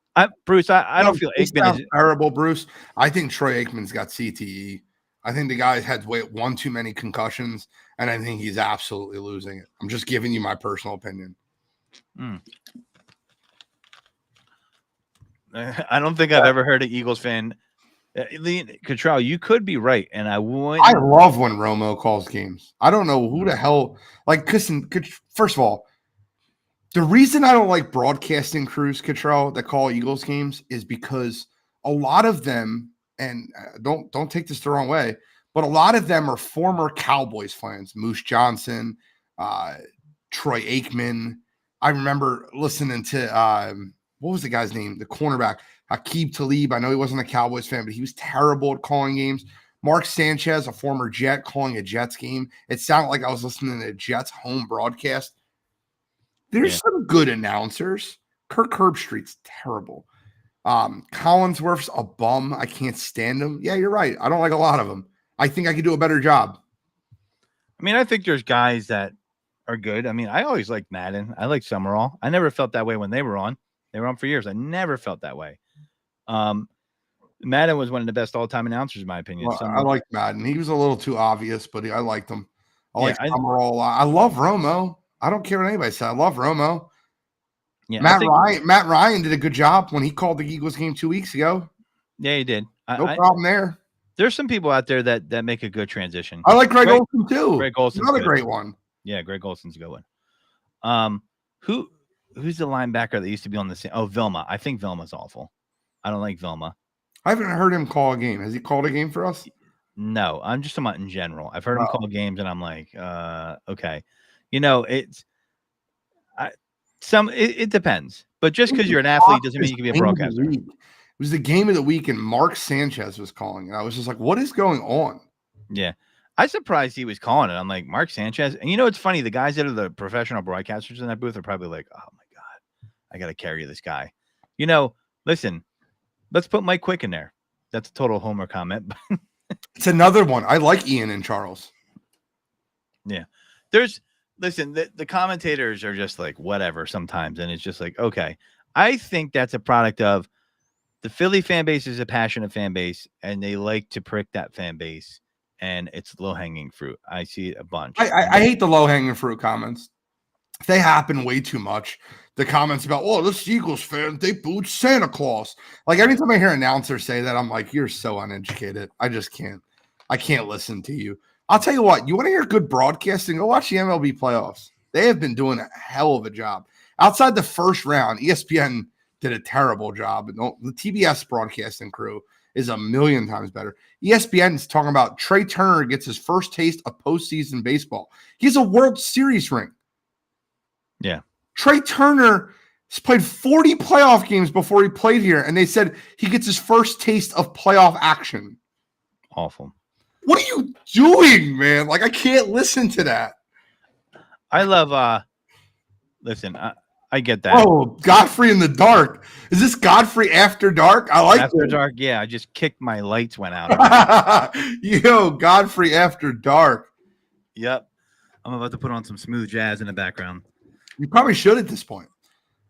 Bruce, I don't feel Aikman is terrible, Bruce. I think Troy Aikman's got CTE. I think the guy had one too many concussions, and I think he's absolutely losing it. I'm just giving you my personal opinion. I don't think I've ever heard an Eagles fan. Cottrell, you could be right, and I would. I love when Romo calls games. I don't know who the hell. Like, first of all, the reason I don't like broadcasting crews, Cottrell, that call Eagles games is because a lot of them, and don't take this the wrong way, but a lot of them are former Cowboys fans. Moose Johnson, Troy Aikman. I remember listening to what was the guy's name? The cornerback, Aqib Talib. I know he wasn't a Cowboys fan, but he was terrible at calling games. Mark Sanchez, a former Jet, calling a Jets game. It sounded like I was listening to a Jets home broadcast. There's some good announcers. Kirk Herbstreit's terrible. Collinsworth's a bum. I can't stand him. Yeah, you're right. I don't like a lot of them. I think I could do a better job. I mean, I think there's guys that are good. I mean, I always liked Madden. I liked Summerall. I never felt that way when they were on. They were on for years. I never felt that way. Madden was one of the best all-time announcers, in my opinion. Well, I like Madden. He was a little too obvious, but I liked him. I like Summerall a lot. I love Romo. I don't care what anybody says. I love Romo. Yeah, Matt Ryan did a good job when he called the Eagles game 2 weeks ago. Yeah, he did. No problem there. There's some people out there that make a good transition. I like Greg Olsen too. Greg Olsen's another great one. Yeah, Greg Olsen's a good one. Who's the linebacker that used to be on the same? Oh, Vilma. I think Vilma's awful. I don't like Vilma. I haven't heard him call a game. Has he called a game for us? No, I'm just talking about in general. I've heard him call games, and I'm like, okay. It depends. But just because you're an athlete doesn't mean you can be a broadcaster. It was the game of the week, and Mark Sanchez was calling, and I was just like, what is going on? Yeah. I'm surprised he was calling it. I'm like, Mark Sanchez. And it's funny. The guys that are the professional broadcasters in that booth are probably like, oh, my God, I got to carry this guy. Listen, let's put Mike Quick in there. That's a total homer comment. It's another one. I like Ian and Charles. Yeah. Listen, the commentators are just like whatever sometimes. And it's just like, okay. I think that's a product of the Philly fan base is a passionate fan base, and they like to prick that fan base. And it's low-hanging fruit. I see it a bunch. I hate the low-hanging fruit comments. They happen way too much. The comments about, this Eagles fan, they booed Santa Claus. Like, anytime I hear announcers say that, I'm like, you're so uneducated. I just can't. I can't listen to you. I'll tell you what. You want to hear good broadcasting? Go watch the MLB playoffs. They have been doing a hell of a job. Outside the first round, ESPN did a terrible job. The TBS broadcasting crew is a million times better. ESPN is talking about Trey Turner gets his first taste of postseason baseball. He has a World Series ring. Yeah. Trey Turner He's played 40 playoff games before he played here, and they said he gets his first taste of playoff action. Awful. What are you doing, man? Like, I can't listen to that. I love listen, I get that. Oh, Godfrey in the dark. Is this Godfrey after dark? I like After that. dark, yeah. I just kicked my lights went out. Yo, Godfrey after dark. Yep. I'm about to put on some smooth jazz in the background. You probably should at this point.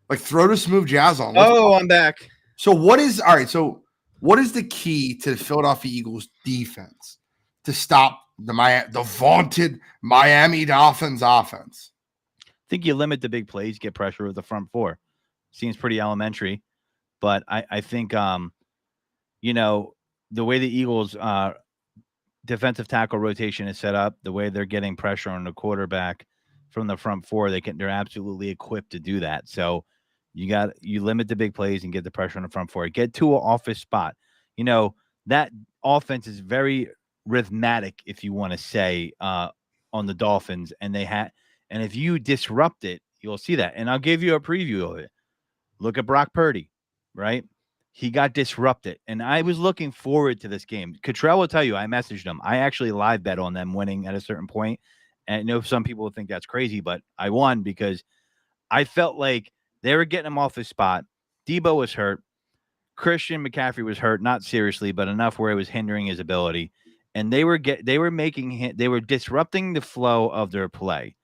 Like, throw the smooth jazz on. I'm back. So what is the key to the Philadelphia Eagles defense to stop the vaunted Miami Dolphins offense? I think you limit the big plays, get pressure with the front four. Seems pretty elementary, but I think you know, the way the Eagles defensive tackle rotation is set up, the way they're getting pressure on the quarterback from the front four, they're absolutely equipped to do that. So you limit the big plays and get the pressure on the front four. Get to an office spot. You know, that offense is very rhythmic, if you want to say, on the Dolphins, and if you disrupt it, you'll see that. And I'll give you a preview of it. Look at Brock Purdy, right? He got disrupted, and I was looking forward to this game. Cottrell will tell you, I messaged him. I actually live bet on them winning at a certain point. And I know some people will think that's crazy, but I won because I felt like they were getting him off his spot. Debo was hurt. Christian McCaffrey was hurt, not seriously, but enough where it was hindering his ability. And they were disrupting the flow of their play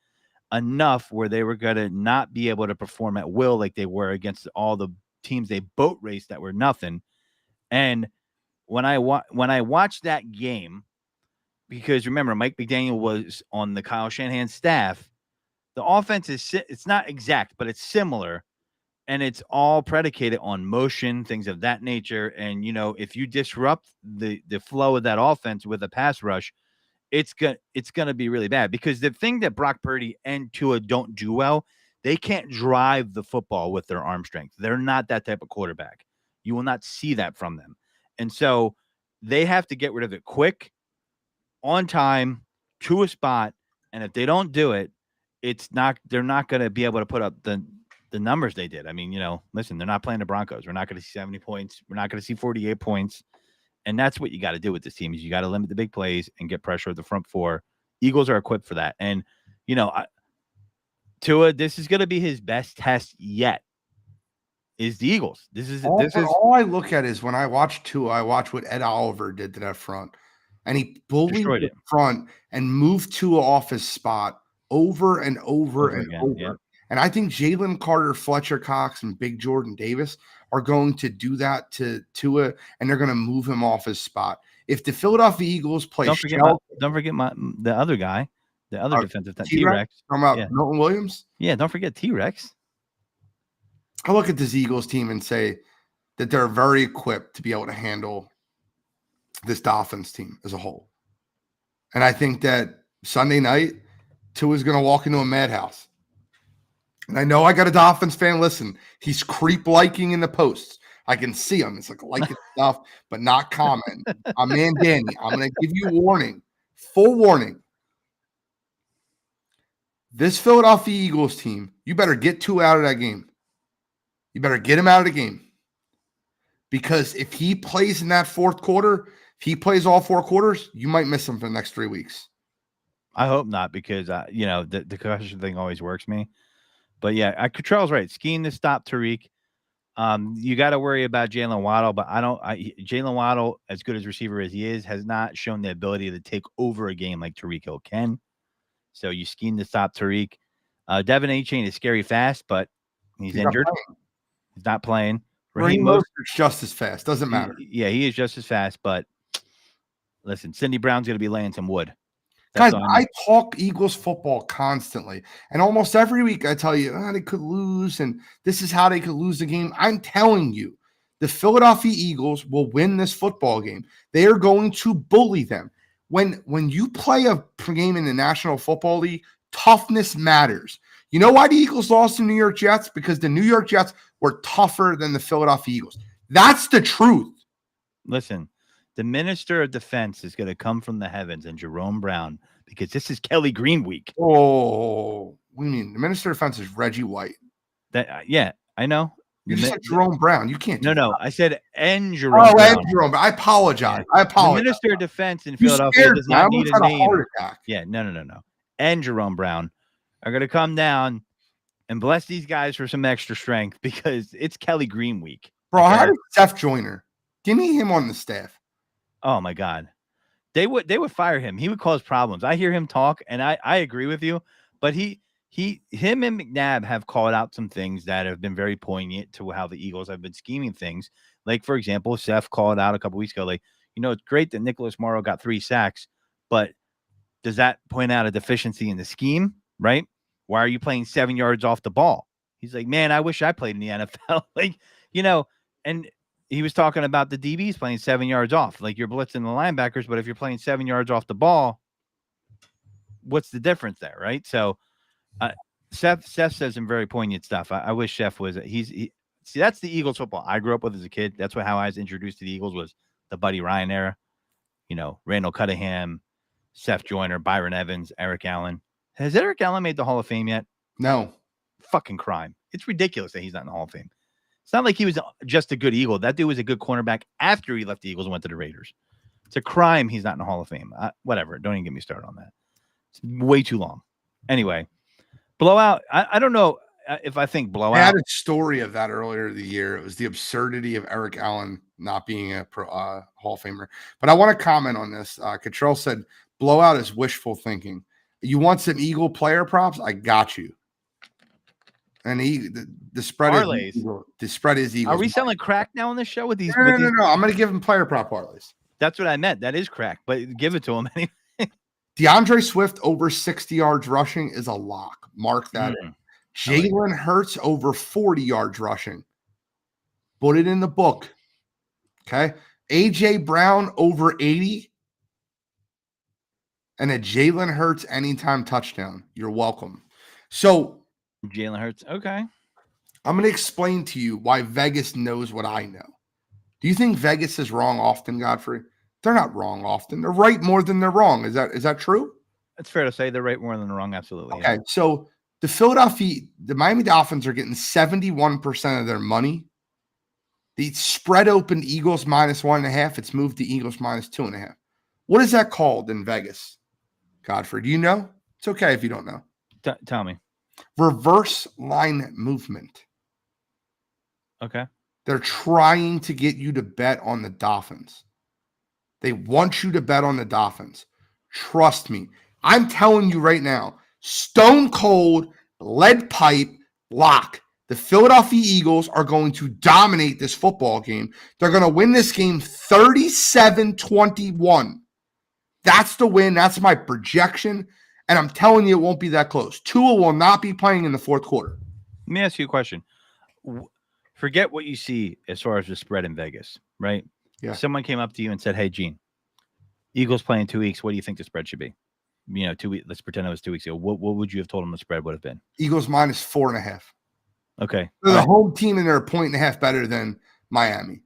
enough where they were going to not be able to perform at will like they were against all the teams they boat raced that were nothing. And when I watched that game, because remember, Mike McDaniel was on the Kyle Shanahan staff, the offense it's not exact, but it's similar. And it's all predicated on motion, things of that nature. And, you know, if you disrupt the flow of that offense with a pass rush, it's gonna be really bad. Because the thing that Brock Purdy and Tua don't do well, they can't drive the football with their arm strength. They're not that type of quarterback. You will not see that from them. And so they have to get rid of it quick, on time, to a spot. And if they don't do it, they're not going to be able to put up the numbers they did. I mean, you know, listen, they're not playing the Broncos. We're not going to see 70 points. We're not going to see 48 points. And that's what you got to do with this team is you got to limit the big plays and get pressure at the front four. Eagles are equipped for that. And, you know, Tua, this is going to be his best test yet. Is the Eagles. All I look at is when I watch Tua, I watch what Ed Oliver did to that front. And he bullied the front and moved Tua off his spot over and over and over. Yeah. And I think Jalen Carter, Fletcher Cox, and Big Jordan Davis are going to do that to Tua, and they're going to move him off his spot. If the Philadelphia Eagles play, don't forget the other guy, the other defensive T-Rex. Talking about Milton Williams. Yeah, don't forget T-Rex. I look at this Eagles team and say that they're very equipped to be able to handle this Dolphins team as a whole. And I think that Sunday night, Tua's going to walk into a madhouse. And I know I got a Dolphins fan. Listen, he's creep-liking in the posts. I can see him. It's like liking stuff, but not comment. My man Danny, I'm going to give you a warning, full warning. This Philadelphia Eagles team, you better get Tua out of that game. You better get him out of the game. Because if he plays in that fourth quarter, if he plays all four quarters, you might miss him for the next 3 weeks. I hope not, because you know, the concussion thing always works me. But yeah, Cottrell's right. Scheme to stop Tariq. You got to worry about Jalen Waddle, but Jalen Waddle, as good as receiver as he is, has not shown the ability to take over a game like Tariq Hill can. So you scheme to stop Tariq. Devin A-Chain is scary fast, but he's injured. He's not playing. Raheem Mostert's just as fast. Doesn't matter. He is just as fast. But listen, Cindy Brown's going to be laying some wood. Guys, I talk Eagles football constantly. And almost every week I tell you, they could lose, and this is how they could lose the game. I'm telling you, the Philadelphia Eagles will win this football game. They are going to bully them. When you play a game in the National Football League, toughness matters. You know why the Eagles lost to the New York Jets? Because the New York Jets were tougher than the Philadelphia Eagles. That's the truth. Listen, the minister of defense is going to come from the heavens and Jerome Brown, because this is Kelly Green week. Oh, we mean the minister of defense is Reggie White. I I know. You just said Jerome Brown. You can't do No. I said and Jerome Oh, Brown. and Jerome Brown. I apologize. Yeah. I apologize. The Minister of Defense in Philadelphia does not need a name. Heart attack. Yeah, no. And Jerome Brown are going to come down and bless these guys for some extra strength because it's Kelly Green week. Bro, how did Seth Joyner? Give me him on the staff. Oh my God. They would fire him. He would cause problems. I hear him talk, and I agree with you, but him and McNabb have called out some things that have been very poignant to how the Eagles have been scheming things. Like, for example, Seth called out a couple weeks ago, like, it's great that Nicholas Morrow got 3 sacks, but does that point out a deficiency in the scheme, right? Why are you playing 7 yards off the ball? He's like, man, I wish I played in the NFL. Like, and he was talking about the DBs playing 7 yards off. Like, you're blitzing the linebackers, but if you're playing 7 yards off the ball, what's the difference there, right? So Seth says some very poignant stuff. I wish Seth was see, that's the Eagles football I grew up with as a kid. That's how I was introduced to the Eagles, was the Buddy Ryan era. Randall Cunningham, Seth Joyner, Byron Evans, Eric Allen. Has Eric Allen made the Hall of Fame yet? No. Fucking crime. It's ridiculous that he's not in the Hall of Fame. It's not like he was just a good Eagle. That dude was a good cornerback after he left the Eagles and went to the Raiders. It's a crime he's not in the Hall of Fame. Whatever. Don't even get me started on that. It's way too long. Anyway, blowout. I don't know if I think blowout. I had a story of that earlier in the year. It was the absurdity of Eric Allen not being a Hall of Famer. But I want to comment on this. Cottrell said blowout is wishful thinking. You want some Eagle player props? I got you. And the spread parlays. The spread is Eagles. Are we selling crack now on this show with these? No. I'm going to give him player prop parlays. That's what I meant. That is crack, but give it to him anyway. DeAndre Swift over 60 yards rushing is a lock. Mark that in. Jalen Hurts over 40 yards rushing. Put it in the book. Okay. AJ Brown over 80. And a Jalen Hurts anytime touchdown. You're welcome. So Jalen Hurts. Okay. I'm going to explain to you why Vegas knows what I know. Do you think Vegas is wrong often, Godfrey? They're not wrong often. They're right more than they're wrong. Is that true? It's fair to say they're right more than they're wrong. Absolutely. Okay. Yeah. So the Miami Dolphins are getting 71% of their money. The spread opened Eagles -1.5. It's moved to Eagles -2.5. What is that called in Vegas? Godfrey, do you know? It's okay if you don't know. Tell me. Reverse line movement. Okay. They're trying to get you to bet on the Dolphins. They want you to bet on the Dolphins. Trust me. I'm telling you right now, stone cold, lead pipe, lock. The Philadelphia Eagles are going to dominate this football game. They're going to win this game 37-21. That's the win. That's my projection. And I'm telling you, it won't be that close. Tua will not be playing in the fourth quarter. Let me ask you a question. Forget what you see as far as the spread in Vegas, right? Yeah. If someone came up to you and said, hey, Gene, Eagles play in 2 weeks. What do you think the spread should be? 2 weeks. Let's pretend it was 2 weeks ago. What would you have told them the spread would have been? Eagles -4.5. Okay. They're the home team, and they're 1.5 better than Miami.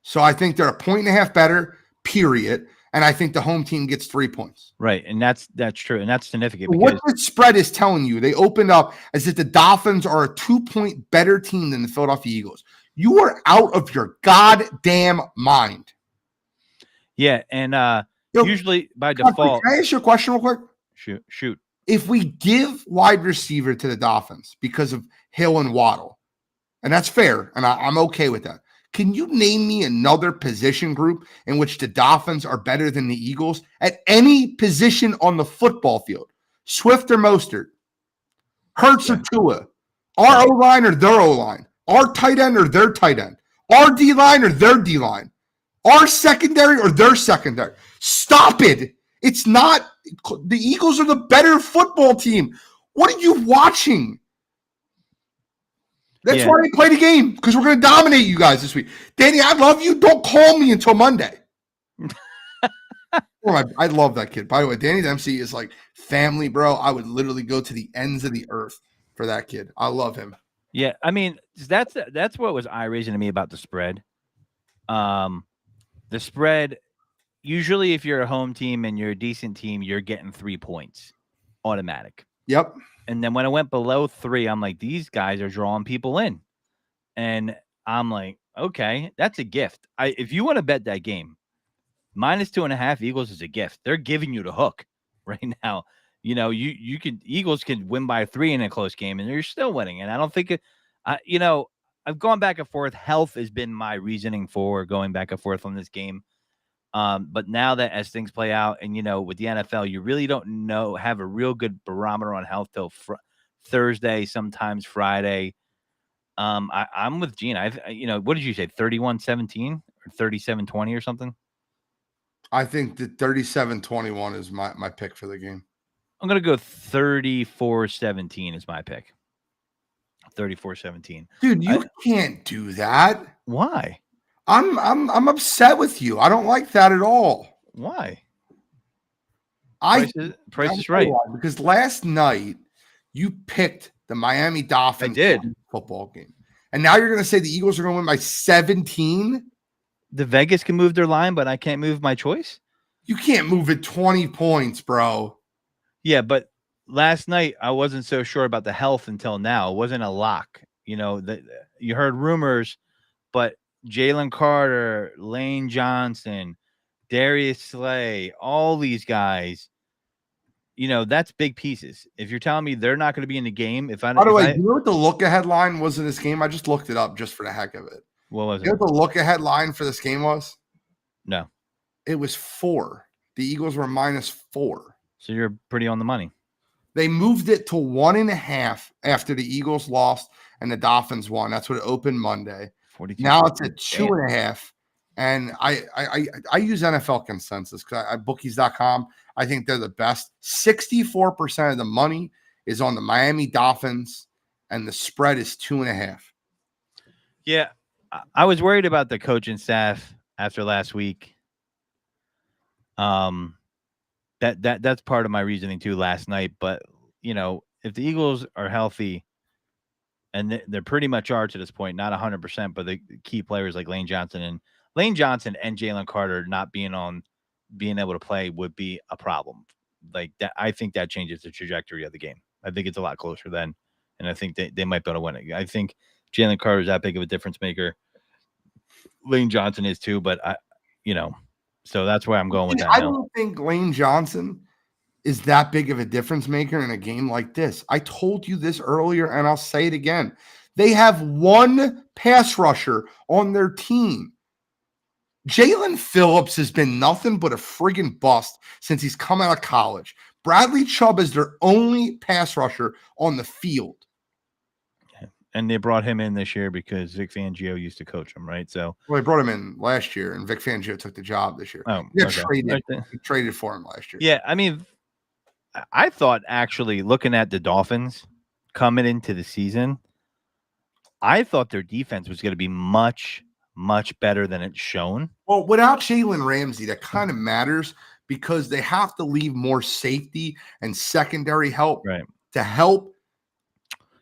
So I think they're 1.5 better, period. And I think the home team gets 3 points. Right. And that's true. And that's significant. What the spread is telling you, they opened up as if the Dolphins are a 2-point better team than the Philadelphia Eagles. You are out of your goddamn mind. Yeah. And usually by default. Can I ask you a question real quick? Shoot. If we give wide receiver to the Dolphins because of Hill and Waddle, and that's fair, and I'm okay with that. Can you name me another position group in which the Dolphins are better than the Eagles at any position on the football field? Swift or Mostert? Hurts or Tua? Our O-line or their O-line? Our tight end or their tight end? Our D-line or their D-line? Our secondary or their secondary? Stop it. It's not. The Eagles are the better football team. What are you watching? That's why they play the game, because we're going to dominate you guys this week. Danny, I love you. Don't call me until Monday. I love that kid. By the way, Danny Dempsey is like family, bro. I would literally go to the ends of the earth for that kid. I love him. Yeah, I mean, that's what was eye-raising to me about the spread. The spread, usually if you're a home team and you're a decent team, you're getting 3 points automatic. Yep. And then when I went below 3, I'm like, these guys are drawing people in. And I'm like, okay, that's a gift. If you want to bet that game, -2.5 Eagles is a gift. They're giving you the hook right now. You could Eagles could win by 3 in a close game, and you're still winning. And I don't think I've gone back and forth. Health has been my reasoning for going back and forth on this game. But now that as things play out, and with the NFL, you really don't have a real good barometer on health till Thursday, sometimes Friday. I'm with Gene. What did you say? 31-17 or 37-20 or something? I think the 37-21 is my pick for the game. I'm gonna go 34-17 is my pick. 34-17. Dude, you can't do that. Why? I'm upset with you. I don't like that at all. Why? Price is right. Because last night you picked the Miami Dolphins football game. And now you're going to say the Eagles are going to win by 17? The Vegas can move their line, but I can't move my choice? You can't move it 20 points, bro. Yeah, but last night I wasn't so sure about the health until now. It wasn't a lock. You heard rumors, but Jalen Carter, Lane Johnson, Darius Slay, all these guys, that's big pieces. If you're telling me they're not going to be in the game, by the way, you know what the look-ahead line was in this game? I just looked it up just for the heck of it. What was it? You know what the look-ahead line for this game was? No. It was 4. The Eagles were -4. So you're pretty on the money. They moved it to 1.5 after the Eagles lost and the Dolphins won. That's what it opened Monday. 42. Now it's at 2.5. And I use NFL consensus because I bookies.com. I think they're the best. 64% of the money is on the Miami Dolphins, and the spread is 2.5. Yeah, I was worried about the coaching staff after last week. That's part of my reasoning too last night. But if the Eagles are healthy, and they're pretty much are to this point, not 100%, but the key players like Lane Johnson and Jalen Carter not being able to play would be a problem. Like that, I think that changes the trajectory of the game. I think it's a lot closer then, and I think they might be able to win it. I think Jalen Carter is that big of a difference maker. Lane Johnson is too, but so that's where I'm going with that. I don't think Lane Johnson is that big of a difference maker in a game like this. I told you this earlier, and I'll say it again. They have one pass rusher on their team. Jalen Phillips has been nothing but a friggin' bust since he's come out of college. Bradley Chubb is their only pass rusher on the field. And they brought him in this year because Vic Fangio used to coach him, right? So, well, they brought him in last year, and Vic Fangio took the job this year. Oh, he traded for him last year. Yeah, I mean, I thought actually looking at the Dolphins coming into the season, I thought their defense was going to be much, much better than it's shown. Well, without Jalen Ramsey, that kind of matters because they have to leave more safety and secondary help to help.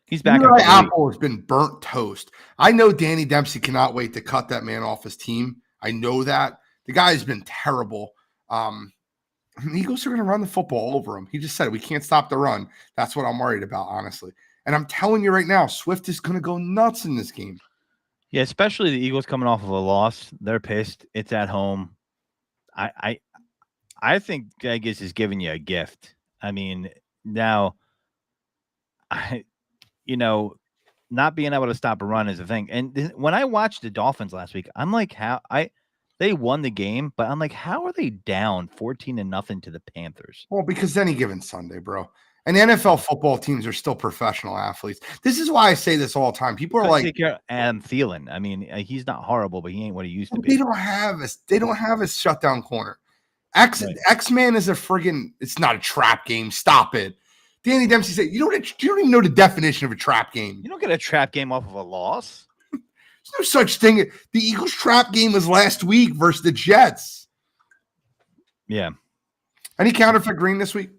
He's back. Apple has been burnt toast. I know Danny Dempsey cannot wait to cut that man off his team. I know that. The guy has been terrible. The Eagles are going to run the football over him. He just said we can't stop the run. That's what I'm worried about, honestly. And I'm telling you right now, Swift is going to go nuts in this game. Yeah, especially the Eagles coming off of a loss. They're pissed. It's at home. I think Vegas is giving you a gift. I mean, now, not being able to stop a run is a thing. And when I watched the Dolphins last week, I'm like, they won the game, but I'm like, how are they down 14-0 to the Panthers? Well, because any given Sunday, bro. And NFL football teams are still professional athletes. This is why I say this all the time. People are like, take care of Adam Thielen. I mean, he's not horrible, but he ain't what he used to be. They don't have a shutdown corner. X-Man is a friggin', it's not a trap game. Stop it. Danny Dempsey said, you don't even know the definition of a trap game. You don't get a trap game off of a loss. There's no such thing. The Eagles trap game was last week versus the Jets. Yeah. Any counterfeit green this week?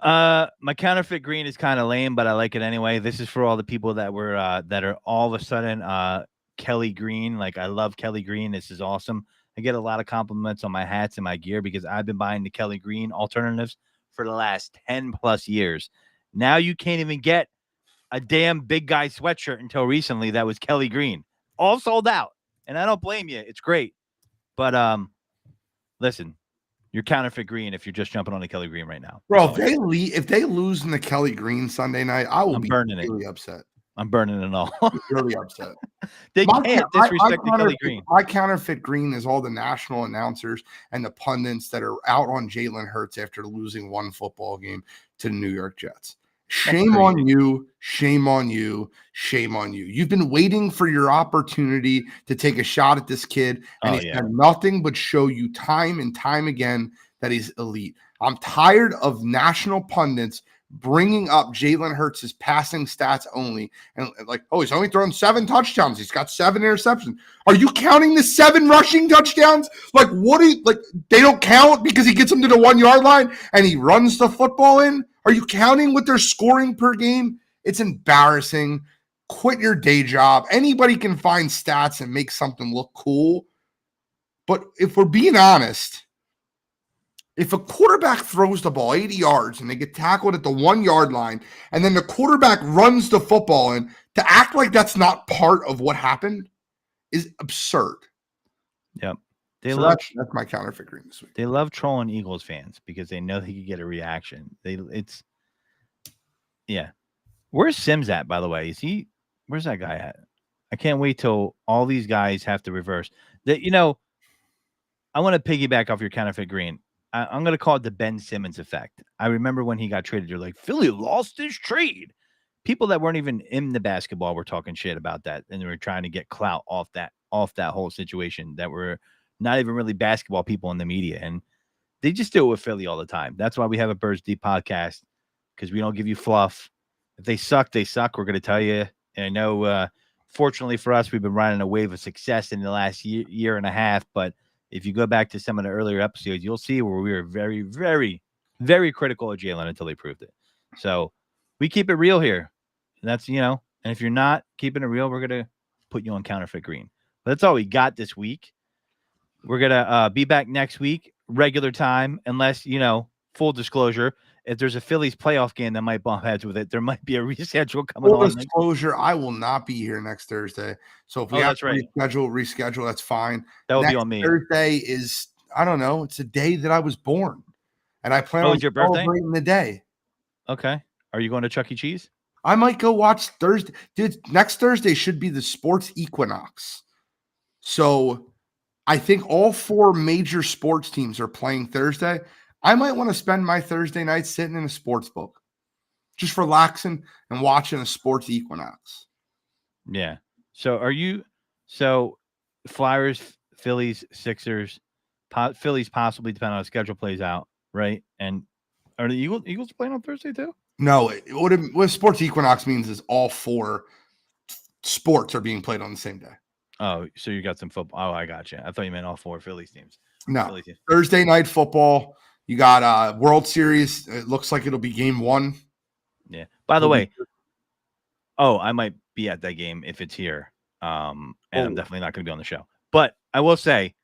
My counterfeit green is kind of lame, but I like it anyway. This is for all the people that are all of a sudden Kelly Green. Like, I love Kelly Green. This is awesome. I get a lot of compliments on my hats and my gear because I've been buying the Kelly Green alternatives for the last 10 plus years. Now you can't even get a damn big guy sweatshirt until recently that was Kelly Green. All sold out. And I don't blame you. It's great. But listen, you're counterfeit green if you're just jumping on a Kelly Green right now. Bro, if they lose in the Kelly Green Sunday night, I will be really upset. I'm burning it all. Really upset. They can't disrespect the Kelly Green. My counterfeit green is all the national announcers and the pundits that are out on Jalen Hurts after losing one football game to the New York Jets. Shame on you. Shame on you. Shame on you. You've been waiting for your opportunity to take a shot at this kid, and he's done nothing but show you time and time again that he's elite. I'm tired of national pundits bringing up Jalen Hurts' passing stats only, and like, oh, he's only thrown 7 touchdowns. He's got 7 interceptions. Are you counting the 7 rushing touchdowns? Like, what do you like? They don't count because he gets them to the 1 yard line and he runs the football in. Are you counting what they're scoring per game? It's embarrassing. Quit your day job. Anybody can find stats and make something look cool. But if we're being honest, if a quarterback throws the ball 80 yards and they get tackled at the 1 yard line, and then the quarterback runs the football in, to act like that's not part of what happened is absurd. Yep. That's my counterfeit green this week. They love trolling Eagles fans because they know they could get a reaction. Where's Sims at, by the way? Where's that guy at? I can't wait till all these guys have to reverse. I want to piggyback off your counterfeit green. I'm going to call it the Ben Simmons effect. I remember when he got traded, you're like, Philly lost his trade. People that weren't even in the basketball were talking shit about that, and they were trying to get clout off that whole situation that were not even really basketball people in the media. And they just do it with Philly all the time. That's why we have a Birds Deep podcast, because we don't give you fluff. If they suck, they suck. We're going to tell you. And I know, fortunately for us, we've been riding a wave of success in the last year and a half, but if you go back to some of the earlier episodes, you'll see where we were very, very, very critical of Jalen until they proved it. So we keep it real here. That's, and if you're not keeping it real, we're going to put you on counterfeit green. But that's all we got this week. We're going to be back next week, regular time, unless, full disclosure, if there's a Phillies playoff game that might bump heads with it, there might be a reschedule coming on. Full disclosure, I will not be here next Thursday. So if we have to reschedule, that's fine. That will be on me. Thursday is, I don't know, it's a day that I was born. And I plan on celebrating the day. Okay. Are you going to Chuck E. Cheese? I might go watch Thursday. Dude, next Thursday should be the sports equinox. So I think all 4 major sports teams are playing Thursday. I might want to spend my Thursday night sitting in a sports book, just relaxing and watching a sports equinox. Yeah. So Flyers, Phillies, Sixers, Phillies possibly, depending on how the schedule plays out, right? And are the Eagles playing on Thursday too? No. What sports equinox means is all 4 sports are being played on the same day. Oh, so you got some football. Oh, I got you. I thought you meant all 4 Phillies teams. No. Thursday night football. You got World Series. It looks like it'll be game 1. Yeah. By the way, I might be at that game if it's here. And I'm definitely not going to be on the show. But I will say,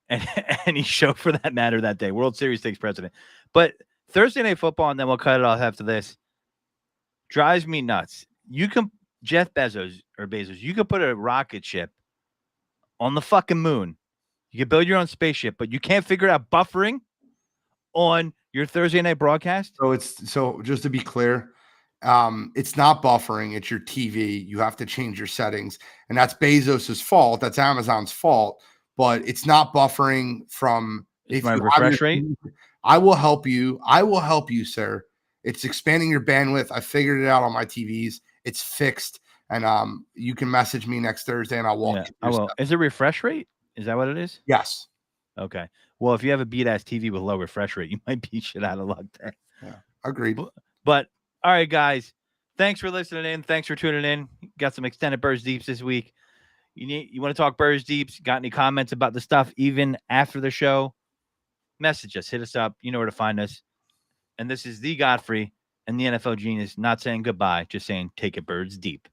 and any show for that matter that day, World Series takes precedent. But Thursday night football, and then we'll cut it off after this, drives me nuts. Jeff Bezos, you could put a rocket ship on the fucking moon. You can build your own spaceship, but you can't figure out buffering on your Thursday night broadcast. So just to be clear, it's not buffering, it's your TV. You have to change your settings, and that's Bezos's fault. That's Amazon's fault, but it's not buffering from my refresh rate. I will help you. Sir. It's expanding your bandwidth. I figured it out on my TVs. It's fixed, and you can message me next Thursday, and I'll walk you through. I will. Is it refresh rate? Is that what it is? Yes. Okay. Well, if you have a beat-ass TV with low refresh rate, you might be shit out of luck there. Yeah, agreed. But all right, guys. Thanks for listening in. Thanks for tuning in. Got some extended Birds Deeps this week. You want to talk Birds Deeps? Got any comments about the stuff even after the show? Message us. Hit us up. You know where to find us. And this is the Godfrey and the NFL Genius, not saying goodbye, just saying take it Birds Deep.